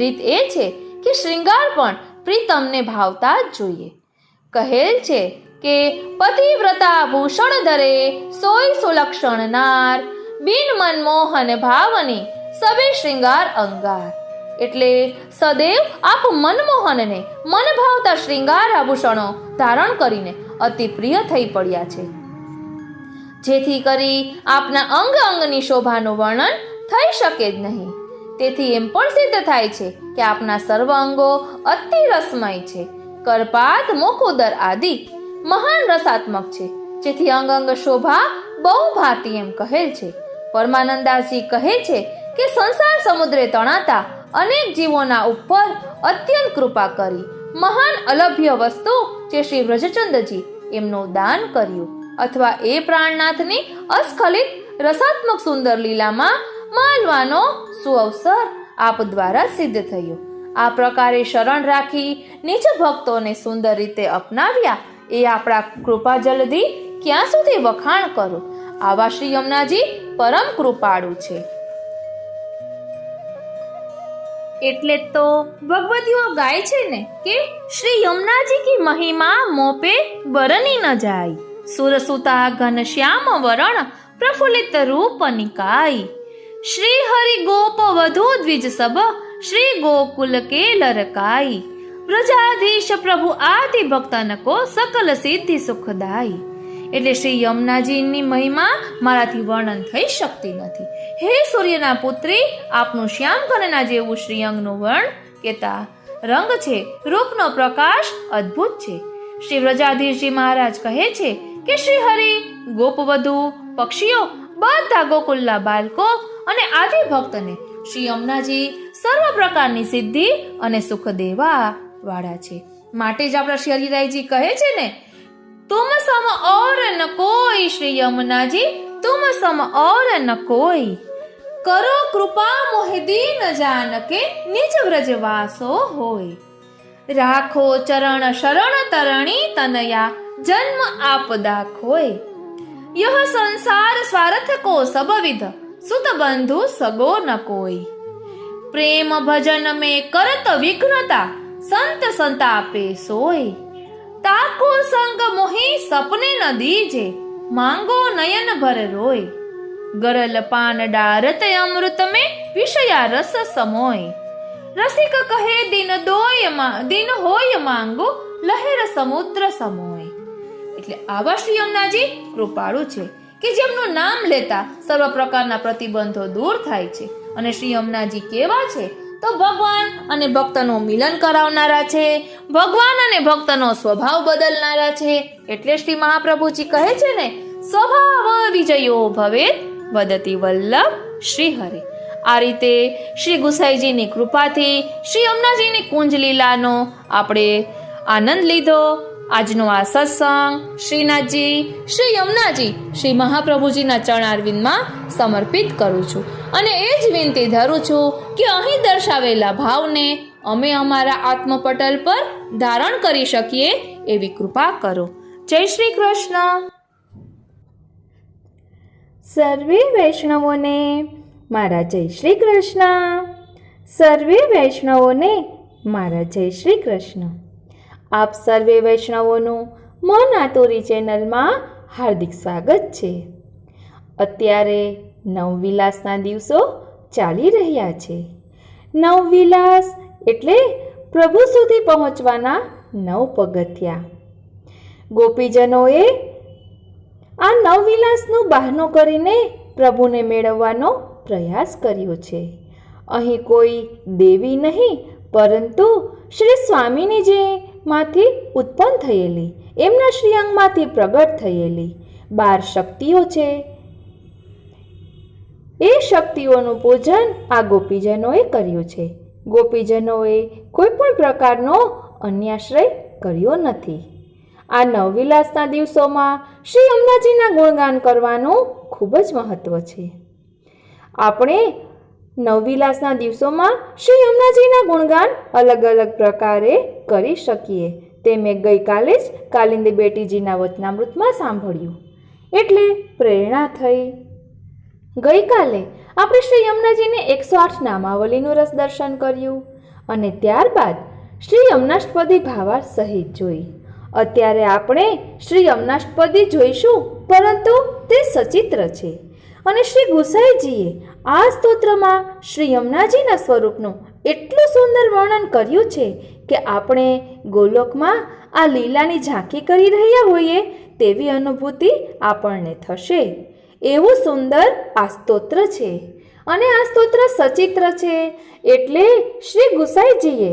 રીત એ છે કે શ્રૃંગાર પણ પ્રીતમને ભાવતા જ જોઈએ. કહેલ છે કે પતિવ્રતા ભૂષણ ધરે સોય સુલક્ષણ નાર, બિન મનમોહન ભાવની સબે શ્રૃંગાર અંગાર. એટલે સદૈવ આપ મનમોહનને મન ભાવતા શ્રૃંગાર આભૂષણો ધારણ કરીને અતિ પ્રિય થઈ પડ્યા છે, જેથી કરી આપના અંગ અંગની શોભાનું વર્ણન થઈ શકે જ નહીં. તેથી એમ પણ સિદ્ધ થાય છે કે આપના સર્વ અંગો અતિ રસમય છે. કરપાત, મુખ, ઉદર આદિ મહાન રસાત્મક છે, જેથી અંગ અંગ શોભા બહુ ભાતી એમ કહેલ છે. પરમાનંદાસજી કહે છે કે સંસાર સમુદ્રે તણાતા અનેક જીવોના ઉપર અત્યંત કૃપા કરી મહાન અલભ્ય વસ્તુ જે શ્રી વ્રજચંદ્રજી એમનું દાન કર્યું, અથવા એ પ્રાણનાથની અસ્ખલિત રસાત્મક સુંદર લીલામાં માલવાનો સુઅવસર આપ દ્વારા સિદ્ધ થયો. આ પ્રકારે શરણ રાખી નિજ ભક્તોને સુંદર રીતે અપનાવ્યા એ આપણા કૃપા જલદી ક્યાં સુધી વખાણ કરો. આવા શ્રી યમુનાજી પરમ કૃપાળુ છે. એટલે તો ભગવતીઓ ગાય છે ને કે શ્રી યમુનાજી કી મહિમા મોપે બરની ન જાય, સુરસુતા ઘન શ્યામ વરણ પ્રફુલ્લિત રૂપ નિકાય. શ્રી હરિ ગોપ વધુ દ્વિજ સબ શ્રી ગોકુલ કે લરકાઈ, વ્રજાધીશ પ્રભુ આદિ ભક્તન કો સકલ સિદ્ધિ સુખદાઈ. એટલે શ્રી યમુનાજીની મહિમા મારાથી વર્ણન થઈ શકતી નથી. હે સૂર્યના પુત્રી, આપનું શ્યામ ઘનના જેવું શ્રી અંગનું વર્ણ કેતા રંગ છે, રૂપનો પ્રકાશ અદ્ભુત છે. શ્રી વ્રજાધીશજી મહારાજ કહે છે કે શ્રી હરિ, ગોપવધુ, પક્ષીઓ બધા ગોકુલના બાળકો અને આદિ ભક્તને શ્રી યમુનાજી સર્વ પ્રકારની સિદ્ધિ અને સુખ દેવા વાળા છે. માટે જ આપણા શ્રી હરિરાયજી કહે છે ને, तुम सम और न कोई श्री यमुना जी, तुम सम और न कोई, करो कृपा मोहि दीन जान के निज व्रज वासो होय. राखो चरण शरण तरणी तनया जन्म आपदा खोय. यह संसार स्वार्थ को सब विध सुत बंधु सगो न कोई. प्रेम भजन में करत विघ्नता संत संतापे सोय. ताको संग मोही सपने न दीजे मांगो नयन भर रोय. गरल पान डारत अमृत में विषया रस समोय. रसिक कहे दिन होय मांगो लहर સમુદ્ર સમોય. એટલે આવા શ્રી યમુનાજી કૃપાળુ છે કે જેમનું નામ લેતા સર્વ પ્રકારના પ્રતિબંધો દૂર થાય છે. અને શ્રી યમુનાજી કેવા છે તો ભગવાન અને ભક્તનું મિલન કરાવનારા છે, ભગવાન અને ભક્તનો સ્વભાવ બદલનારા છે. એટલે શ્રી મહાપ્રભુજી કહે છે ને, સ્વભાવ વિજયો ભવેત વદતિ વલ્લભ શ્રી હરિ. આ રીતે શ્રી ગુસાઈજીની કૃપાથી શ્રી યમુનાજીની કુંજ લીલાનો આપણે આનંદ લીધો. આજનો આ સત્સંગ શ્રીનાથજી, શ્રી યમુનાજી, શ્રી મહાપ્રભુજીના ચરણારવિંદમાં સમર્પિત કરું છું અને એ જ વિનંતી ધરું છું કે અહીં દર્શાવેલા ભાવને અમે અમારા આત્મપટલ પર ધારણ કરી શકીએ એવી કૃપા કરો. જય શ્રી કૃષ્ણ. સર્વે વૈષ્ણવોને મારા જય શ્રી કૃષ્ણ. સર્વે વૈષ્ણવોને મારા જય શ્રી કૃષ્ણ. આપ સર્વે વૈષ્ણવોનું મન આતુરી ચેનલમાં હાર્દિક સ્વાગત છે. અત્યારે નવવિલાસના દિવસો ચાલી રહ્યા છે. નવવિલાસ એટલે પ્રભુ સુધી પહોંચવાના 9 પગથિયા. ગોપીજનોએ આ નવવિલાસનું બહાનું કરીને પ્રભુને મેળવવાનો પ્રયાસ કર્યો છે. અહીં કોઈ દેવી નહીં, પરંતુ શ્રી સ્વામીની માંથી ઉત્પન્ન થયેલી, એમના શ્રીઅંગમાંથી પ્રગટ થયેલી 12 શક્તિઓ છે. એ શક્તિઓનું પૂજન આ ગોપીજનોએ કર્યું છે. ગોપીજનોએ કોઈ પણ પ્રકારનો અન્યાશ્રય કર્યો નથી. આ નવવિલાસના દિવસોમાં શ્રી યમુનાજીના ગુણગાન કરવાનું ખૂબ જ મહત્વ છે. આપણે નવવિલાસના દિવસોમાં શ્રી યમુનાજીના ગુણગાન અલગ અલગ પ્રકારે કરી શકીએ. તે મેં ગઈકાલે જ કાલિંદી બેટીજીના વચનામૃતમાં સાંભળ્યું, એટલે પ્રેરણા થઈ. ગઈકાલે આપણે શ્રી યમુનાજીને 108 નામાવલીનું રસ દર્શન કર્યું અને ત્યારબાદ શ્રી યમુનાષ્ટપદી ભાવાર્થ સહિત જોઈ. અત્યારે આપણે શ્રી યમુનાષ્ટપદી જોઈશું, પરંતુ તે સચિત્ર છે અને શ્રી ગુસાઈજીએ આ સ્તોત્રમાં શ્રી યમુનાજીના સ્વરૂપનું એટલું સુંદર વર્ણન કર્યું છે કે આપણે ગોલોકમાં આ લીલાની ઝાંખી કરી રહ્યા હોઈએ તેવી અનુભૂતિ આપણને થશે. એવું સુંદર આ સ્તોત્ર છે અને આ સ્તોત્ર સચિત્ર છે. એટલે શ્રી ગુસાઈજીએ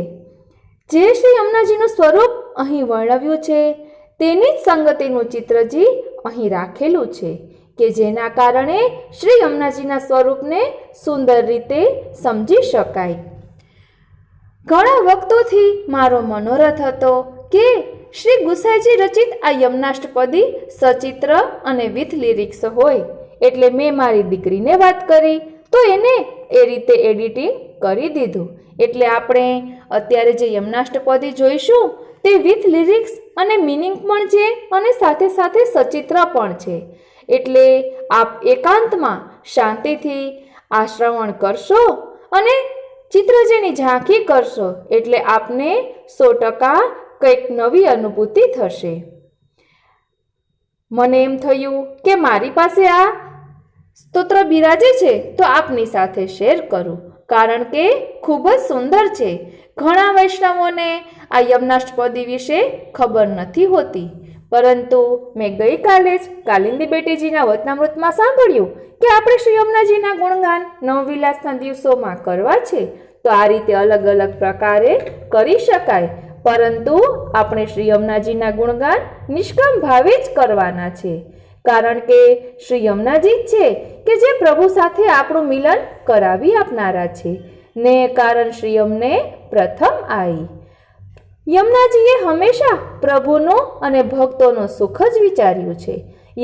જે શ્રી યમુનાજીનું સ્વરૂપ અહીં વર્ણવ્યું છે તેની જ સંગતિનું ચિત્રજી અહીં રાખેલું છે કે જેના કારણે શ્રી યમુનાજીના સ્વરૂપને સુંદર રીતે સમજી શકાય. ઘણા વખતોથી મારો મનોરથ હતો કે શ્રી ગુસાઈજી રચિત આ યમુનાષ્ટપદી સચિત્ર અને વિથ લિરિક્સ હોય, એટલે મેં મારી દીકરીને વાત કરી તો એને એ રીતે એડિટિંગ કરી દીધું. એટલે આપણે અત્યારે જે યમુનાષ્ટપદી જોઈશું તે વિથ લિરિક્સ અને મિનિંગ પણ છે અને સાથે સાથે સચિત્ર પણ છે. એટલે આપ એકાંતમાં શાંતિથી આ શ્રવણ કરશો અને ચિત્રજીની ઝાંખી કરશો એટલે આપને 100% કંઈક નવી અનુભૂતિ થશે. મને એમ થયું કે મારી પાસે આ સ્તોત્ર બિરાજે છે તો આપની સાથે શેર કરું, કારણ કે ખૂબ જ સુંદર છે. ઘણા વૈષ્ણવોને આ યમુનાષ્ટપદી વિશે ખબર નથી હોતી, પરંતુ મેં ગઈકાલે જ કાલિંદી બેટીજીના વચનામૃતમાં સાંભળ્યું કે આપણે શ્રી યમુનાજીના ગુણગાન નવવિલાસના દિવસોમાં કરવા છે. તો આ રીતે અલગ અલગ પ્રકારે કરી શકાય, પરંતુ આપણે શ્રી યમુનાજીના ગુણગાન નિષ્કામ ભાવે જ કરવાના છે, કારણ કે શ્રી યમુનાજી જ છે કે જે પ્રભુ સાથે આપણું મિલન કરાવી આપનારા છે ને કારણ શ્રી યમને પ્રથમ આઈ. યમુનાજીએ હંમેશા પ્રભુનું અને ભક્તોનું સુખ જ વિચાર્યું છે.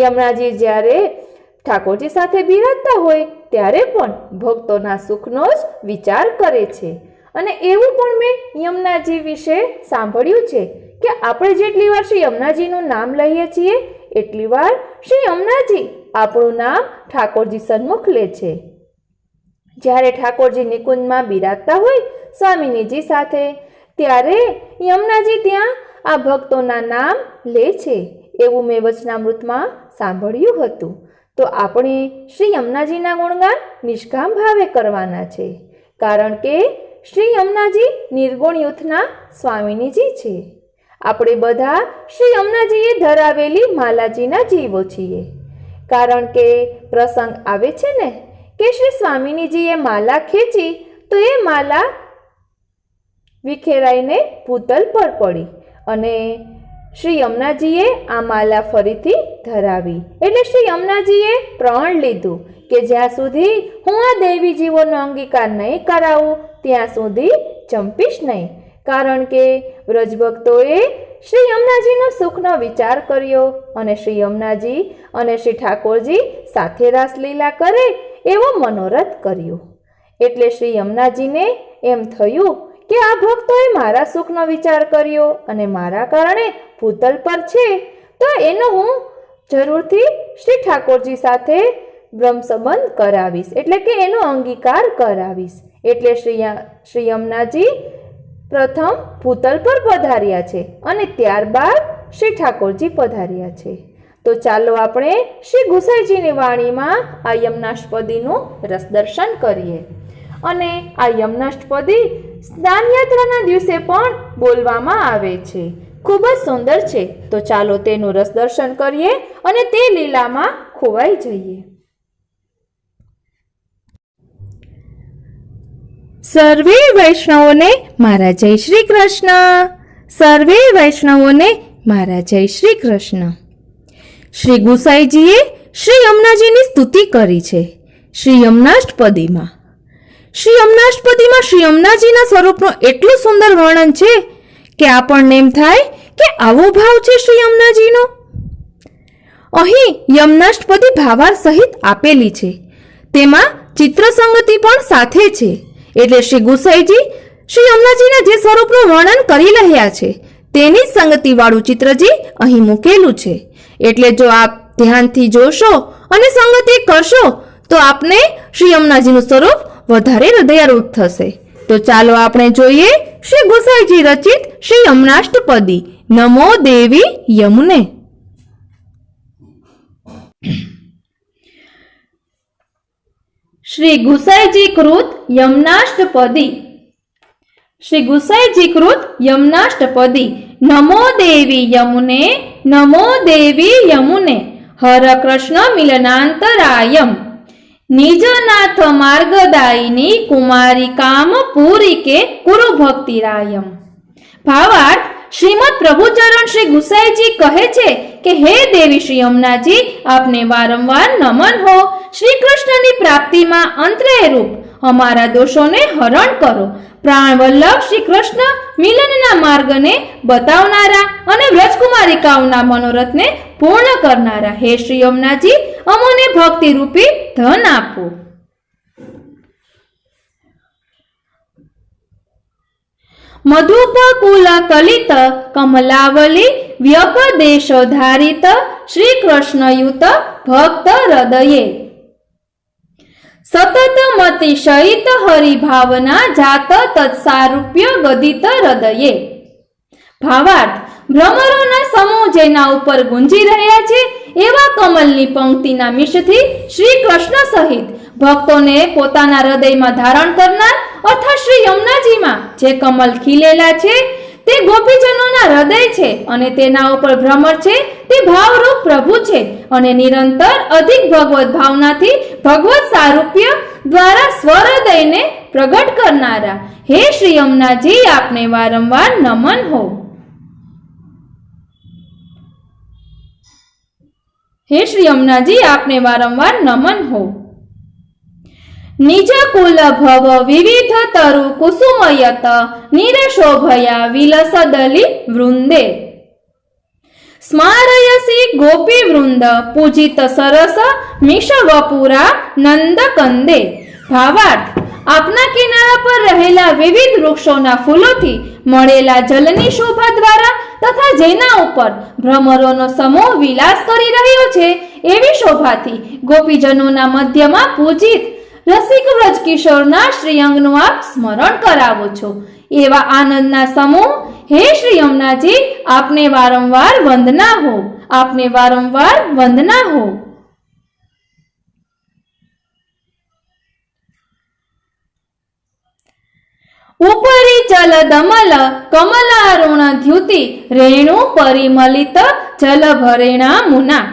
યમુનાજી જ્યારે ઠાકોરજી સાથે બિરાજતા હોય ત્યારે પણ ભક્તોના સુખનો જ વિચાર કરે છે. અને એવું પણ મેં યમુનાજી વિશે સાંભળ્યું છે કે આપણે જેટલી વાર શ્રી યમુનાજીનું નામ લઈએ છીએ એટલી વાર શ્રી યમુનાજી આપણું નામ ઠાકોરજી સન્મુખ લે છે. જ્યારે ઠાકોરજી નિકુંજમાં બિરાજતા હોય સ્વામિનીજી સાથે, ત્યારે યમુનાજી ત્યાં આ ભક્તોના નામ લે છે. એવું મેં વચનામૃતમાં સાંભળ્યું હતું. તો આપણે શ્રી યમુનાજીના ગુણગાન નિષ્કામ ભાવે કરવાના છે, કારણ કે શ્રી યમુનાજી નિર્ગુણ યુથના સ્વામિનીજી છે. આપણે બધા શ્રી યમુનાજીએ ધરાવેલી માલાજીના જીવો છીએ, કારણ કે પ્રસંગ આવે છે ને કે શ્રી સ્વામિનીજીએ માલા ખેંચી તો એ માલા વિખેરાઈને ભૂતલ પર પડી અને શ્રી યમુનાજીએ આ માલા ફરીથી ધરાવી. એટલે શ્રી યમુનાજીએ પ્રણ લીધું કે જ્યાં સુધી હું આ દૈવી જીવોનો અંગીકાર નહીં કરાવું ત્યાં સુધી ચંપીશ નહીં, કારણ કે વ્રજભક્તોએ શ્રી યમુનાજીનો સુખનો વિચાર કર્યો અને શ્રી યમુનાજી અને શ્રી ઠાકોરજી સાથે રાસલીલા કરે એવો મનોરથ કર્યો. એટલે શ્રી યમુનાજીને એમ થયું કે આ ભક્તોએ મારા સુખનો વિચાર કર્યો અને મારા કારણે ભૂતલ પર છે, તો એનો હું જરૂરથી શ્રી ઠાકોરજી સાથે બ્રહ્મ સંબંધ કરાવીશ, એટલે કે એનો અંગીકાર કરાવીશ. એટલે શ્રી યમુનાજી પ્રથમ ભૂતલ પર પધાર્યા છે અને ત્યારબાદ શ્રી ઠાકોરજી પધાર્યા છે. તો ચાલો આપણે શ્રી ગુસાઈજીની વાણીમાં આ યમુનાષ્ટપદીનું રસ દર્શન કરીએ. અને આ યમુનાષ્ટપદી સ્નાનયાત્રાના દિવસે પણ બોલવામાં આવે છે. ખૂબ જ સુંદર છે. તો ચાલો તેનું રસ દર્શન કરીએ અને તે લીલામાં ખોવાઈ જઈએ. સર્વે વૈષ્ણવોને મારા જય શ્રી કૃષ્ણ. સર્વે વૈષ્ણવોને મારા જય શ્રી કૃષ્ણ. શ્રી ગુસાઈજીએ શ્રી યમુનાજીની સ્તુતિ કરી છે શ્રી યમુનાષ્ટપદીમાં. શ્રી યમુનાષ્ટપદીમાં શ્રી યમુનાજીના સ્વરૂપનું એટલું સુંદર વર્ણન છે કે આપણને એમ થાય કે આવો ભાવ છે શ્રી યમુનાજીનો. અહીં યમુનાષ્ટપદી ભાવાર્થ સહિત આપેલી છે, તેમાં ચિત્ર સંગતિ પણ સાથે છે. એટલે શ્રી ગુસાઈજી શ્રી યમુનાજીના જે સ્વરૂપનું વર્ણન કરી રહ્યા છે તેની સંગતિવાળું ચિત્રજી અહીં મૂકેલું છે. એટલે જો આપ ધ્યાનથી જોશો અને સંગતિ કરશો તો આપને શ્રી યમુનાજીનું સ્વરૂપ વધારે હૃદયારૂઢ થશે. તો ચાલો આપણે જોઈએ શ્રી ગુસાઈજી રચિત શ્રી યમુનાષ્ટપદી નમો દેવી યમુને. શ્રી ગુસાઈજી કૃત યમુનાષ્ટપદી. શ્રી ગુસાઈજી કૃત યમુનાષ્ટપદી નમો દેવી યમુને નમો દેવી યમુને હર કૃષ્ણ મિલનાંતરાયમ નિજનાથ માર્ગદાયિની કુમારી કામ પૂરી કે કુરુ ભક્તિરાયમ. ભાવાર્થ શ્રીમદ પ્રભુચરણ શ્રી ગુસાઈજી કહે છે કે હે દેવી શ્રી યમુનાજી, આપને વારંવાર નમન હો. શ્રી કૃષ્ણની પ્રાપ્તિમાં અંતરે રૂપ અમારા દોષોને હરણ કરો. પ્રાણ વલ્લભ શ્રી કૃષ્ણ મિલનના માર્ગને બતાવનારા અને વ્રજકુમારિકાઓના મનોરથને પૂર્ણ કરનારા હે શ્રી યમુનાજી, અમોને ભક્તિ રૂપી ધન આપો. મધુપકુલ કલિત કમલાવલી વ્યપદેશોધારિત શ્રી કૃષ્ણયુત ભક્ત હૃદયે સતત મતિ સહિત હરિભાવના જાત તત્સારૂપ્ય ગદિત હૃદયે. ભાવાર્થ ભ્રમરોના સમૂહ જેના ઉપર ગુંજી રહ્યા છે એવા કમલની પંક્તિના મિશથી શ્રી કૃષ્ણ સહિત ભક્તોને પોતાના હૃદયમાં ધારણ કરનાર અર્થાત શ્રી યમુનાજીમાં જે કમલ ખીલેલા છે તે ગોપીજનોના હૃદય છે અને તેના ઉપર ભ્રમર છે તે ભાવરૂપ પ્રભુ છે અને નિરંતર અધિક ભગવત ભાવનાથી ભગવત સારૂપ્ય દ્વારા સ્વહૃદયને પ્રગટ કરનારા હે શ્રી યમુનાજી, આપને વારંવાર નમન હો. હે શ્રી યમુનાજી, આપને વારંવાર નમન હો. નિજ કુલ ભવ વિવિધ તરુ કુસુમયત નિરશોભયા વિલસદલી વૃંદે સ્મારયસી ગોપી વૃંદ પૂજિત સરસ મિષવપુરા નંદ કંદે. ભાવાર્થ આપના કિનારા પર રહેલા વિવિધ વૃક્ષોના ફૂલોથી મળેલા જલની શોભા દ્વારા તથા જેના ઉપર ભ્રમરોનો સમૂહ વિલાસ કરી રહ્યો છે એવી શોભાથી ગોપીજનોના મધ્યમાં પૂજિત રસિક વ્રજ કિશોરના શ્રીઅંગનું આપ સ્મરણ કરાવો છો. એવા આનંદના સમૂહ હે શ્રી યમુનાજી, આપને વારંવાર વંદના હો. આપને વારંવાર વંદના હો. ઉપરી જલ દમલ કમલારુણ ધ્યુતિ રેણુ પરિમલિત જલ ભરેણા મુના.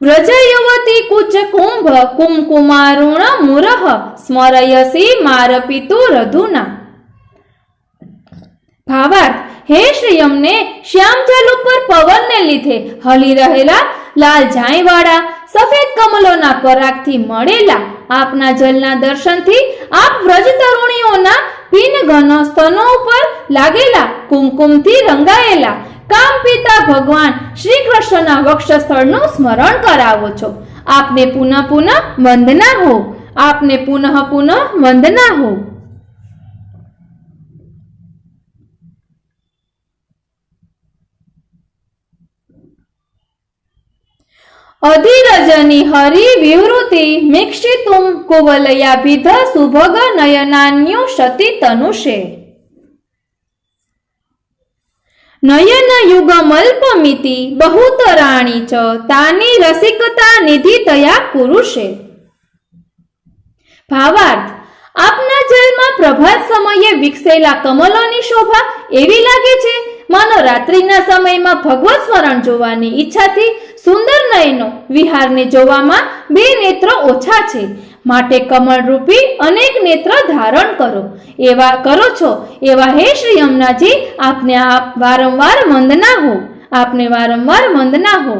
વ્રજ યુવતી કુચ કુંભ કુમકુમારુણ મુરહ સ્મરયસી મારપિતુ રધુના. ભાવાર્થ હે શ્રી યમને શ્યામ જલ ઉપર પવનને લીધે હલી રહેલા લાલ ઝાંયવાળા સફેદ કમલોના પરાગથી મળેલા આપના જલના દર્શનથી આપ વ્રજ તરુણીઓના પીન ઘન સ્તનો ઉપર લાગેલા કુમકુમથી રંગાયેલા કામ પિતા ભગવાન શ્રી કૃષ્ણના વક્ષસ્થળનું સ્મરણ કરાવો છો. આપને પુનઃ પુનઃ વંદના હો. આપને પુનઃ પુનઃ વંદના હો. અધિરજની હરિ વિવૃતિ મિક્ષિતુમ કુવલયાભિધ સુભગ નયનાન્યુ શતિ તનુષે નયન યુગમલ્પમિતિ બહુતરાણી ચ તાની રસિકતા નિધિ તયા પુરુષે. ભાવાર્થ આપના જલમાં પ્રભાત સમયે વિકસેલા કમલોની શોભા એવી લાગે છે માનો રાત્રિના સમયમાં ભગવત સ્મરણ જોવાની ઈચ્છાથી સુંદર નયનો વિહારને જોવામાં બે નેત્રો ઓછા છે, માટે કમળ રૂપી અનેક નેત્ર ધારણ કરો. એવા કરો છો એવા હે શ્રી યમુનાજી, આપને આપ વારંવાર વંદના હો. આપને વારંવાર વંદના હો.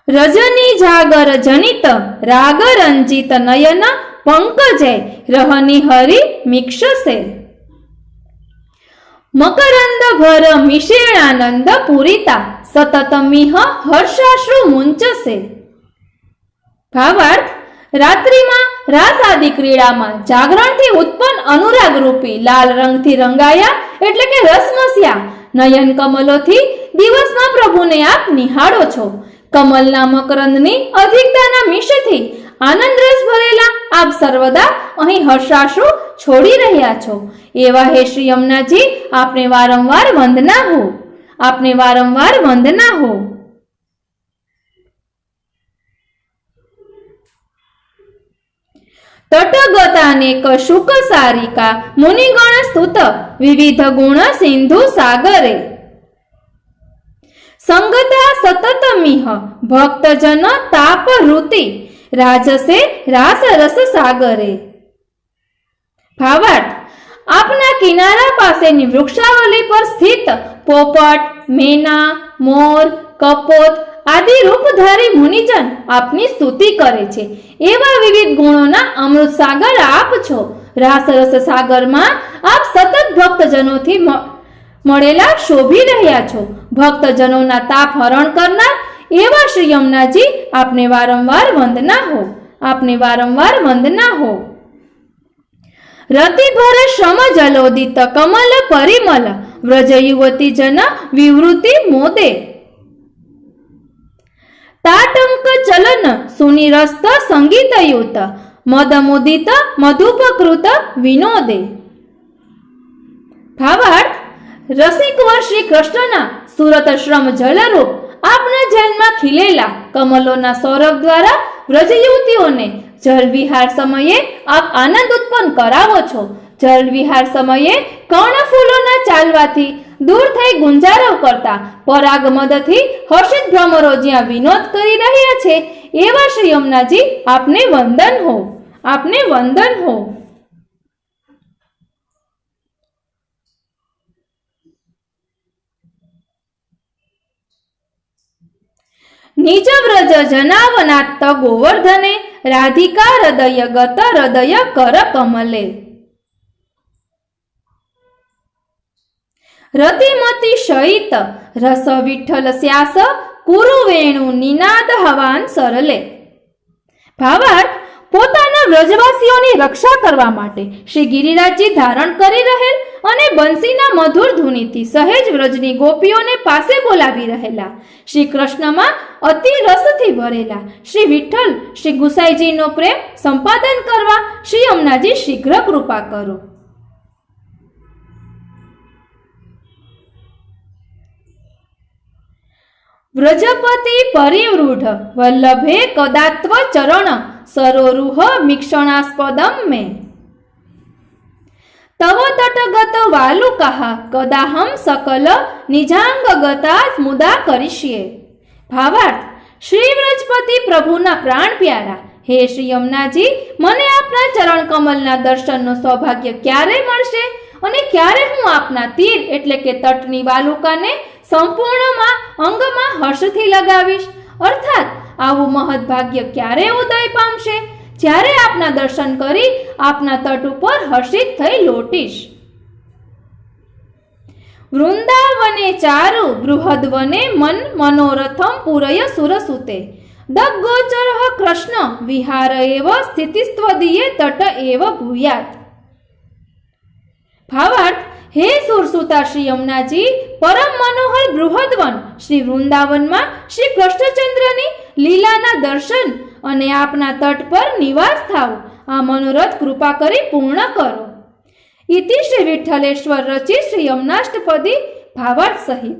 રજની જાગર જનિત રાગ રંજિત નયન પંકજે રહની હરિ મિક્ષસે મકરંદ ભર મિશેણાનંદ પૂરિતા સતત મિહ હર્ષાશ્રુ મુંચસે. ભાવાર્થ રાત્રિમાં રાસ આદિ ક્રીડામાં જાગરણથી ઉત્પન્ન અનુરાગ રૂપી લાલ રંગથી રંગાયા એટલે કે રસમસ્યા નયન કમલોથી દિવસમાં પ્રભુને આપ નિહાળો છો. કમલના મકરંદની અધિકતાના મિશથી આનંદ રસ ભરેલા આપ સર્વદા અહીં હર્ષાશ્રુ છોડી રહ્યા છો. એવા હે શ્રી યમુનાજી, આપને વારંવાર વંદના હો, આપને વારંવાર વંદના હો. તટગતાનેક શુક સારિકા મુનિગણ સ્તુત વિવિધ ગુણ સિંધુ સાગરે સંગતા સતત મિહ ભક્તજન તાપ ઋતિ રાજસે રાસ રસ સાગરે. ભાવાર્થ, આપના કિનારા પાસેની વૃક્ષાવલી પર સ્થિત પોપટ, મેના, મોર, કપોત આદિ રૂપધારી મુનિજન આપની સ્તુતિ કરે છે. એવા વિવિધ ગુણોના અમૃત સાગર આપ છો. રાસરસ સાગરમાં આપ સતત ભક્તજનોથી મળેલા શોભી રહ્યા છો. ભક્તજનોના તાપ હરણ કરનાર એવા શ્રી યમુનાજી, આપને વારંવાર વંદના હો, આપને વારંવાર વંદના હો. રતિભર શ્રમ જલોદિત કમલ પરિમલ વ્રજ યુવતી જન વિવૃતિ મોદે તાટંક ચલન સુનિરસ્ત સંગીતયુત મદમુદિત મધુપકૃત વિનોદે. ભાવાર્થ, રસિકવર શ્રી કૃષ્ણના સુરત શ્રમ જલરૂપ આપના જન્મમાં ખીલેલા કમલોના સૌરભ દ્વારા વ્રજ યુવતીઓને જલ વિહાર સમયે આપ આનંદ ઉત્પન્ન કરાવો છો. જલ વિહાર સમયે કર્ણફૂલોના ચાલવાથી દૂર થઈ ગુંજારવ કરતા પરાગ મદથી હર્ષિત ભ્રમરો જ્યાં વિનોદ કરી રહ્યા છે, એવા શ્રી યમુનાજી, આપને વંદન હો, આપને વંદન હો. નિજ વ્રજ જનાવનાત્ત ગોવર્ધને રાધિકા હૃદય ગત હૃદય કર કમલે. રતિમતી શયિત રસ વિઠ્ઠલ સ્યાસ કુરુ વેણુ નિનાદ હવાન સરલે. ભાવાર્થ, પોતાના વ્રજવાસીઓની રક્ષા કરવા માટે શ્રી ગિરિરાજજી ધારણ કરી રહેલ અને બંસીના મધુર ધુનીથી સહેજ વ્રજની ગોપીઓને પાસે બોલાવી રહેલા શ્રી કૃષ્ણમાં અતિ રસથી ભરેલા શ્રી વિઠ્ઠલ શ્રી ગુસાઈજીનો પ્રેમ સંપાદન કરવા શ્રી યમુનાજી શીઘ્ર કૃપા કરો. વ્રજપતિ પરિવૃઢ વલ્લભે કદાત્વ ચરણ સરોરુહ મિક્ષણાસ્પદમ મે તવ તટગત વાલુકઃ કદાહમ સકલ નિજાંગ ગતા મુદા કરીષ્યે. ભાવાર્થ, શ્રી વ્રજપતિ પ્રભુના પ્રાણ પ્યારા હે શ્રી યમુનાજી, મને આપના ચરણ કમલના દર્શનનો સૌભાગ્ય ક્યારે મળશે અને ક્યારે હું આપના તીર એટલે કે તટની વાલુકાને સંપૂર્ણમાં અંગમાં હર્ષથી લગાવીશ? અર્થાત આવું મહદભાગ્ય ક્યારે ઉદય પામશે? જ્યારે આપના દર્શન કરી આપના તટ ઉપર હર્ષિત થઈ લોટીશ. વૃંદાવને ચારુ બૃહદવને મન મનોરથમ પૂરય સુરસુતે દગ્ગોચર કૃષ્ણ વિહાર એવ સ્થિતિસ્ત્વદીયે તટ એવ ભૂયાત. ભાવાર્થ, હે સુરસુતા શ્રી યમુનાજી, પરમ મનોહર બૃહદવન શ્રી વૃંદાવનમાં શ્રી કૃષ્ણચંદ્રની લીલાના દર્શન અને આપના તટ પર નિવાસ થાવ. આ મનોરથ કૃપા કરી પૂર્ણ કરો. ઇતિ શ્રી વિઠ્ઠલેશ્વર રચિત શ્રી યમુનાષ્ટપદી ભાવાર્થ સહિત.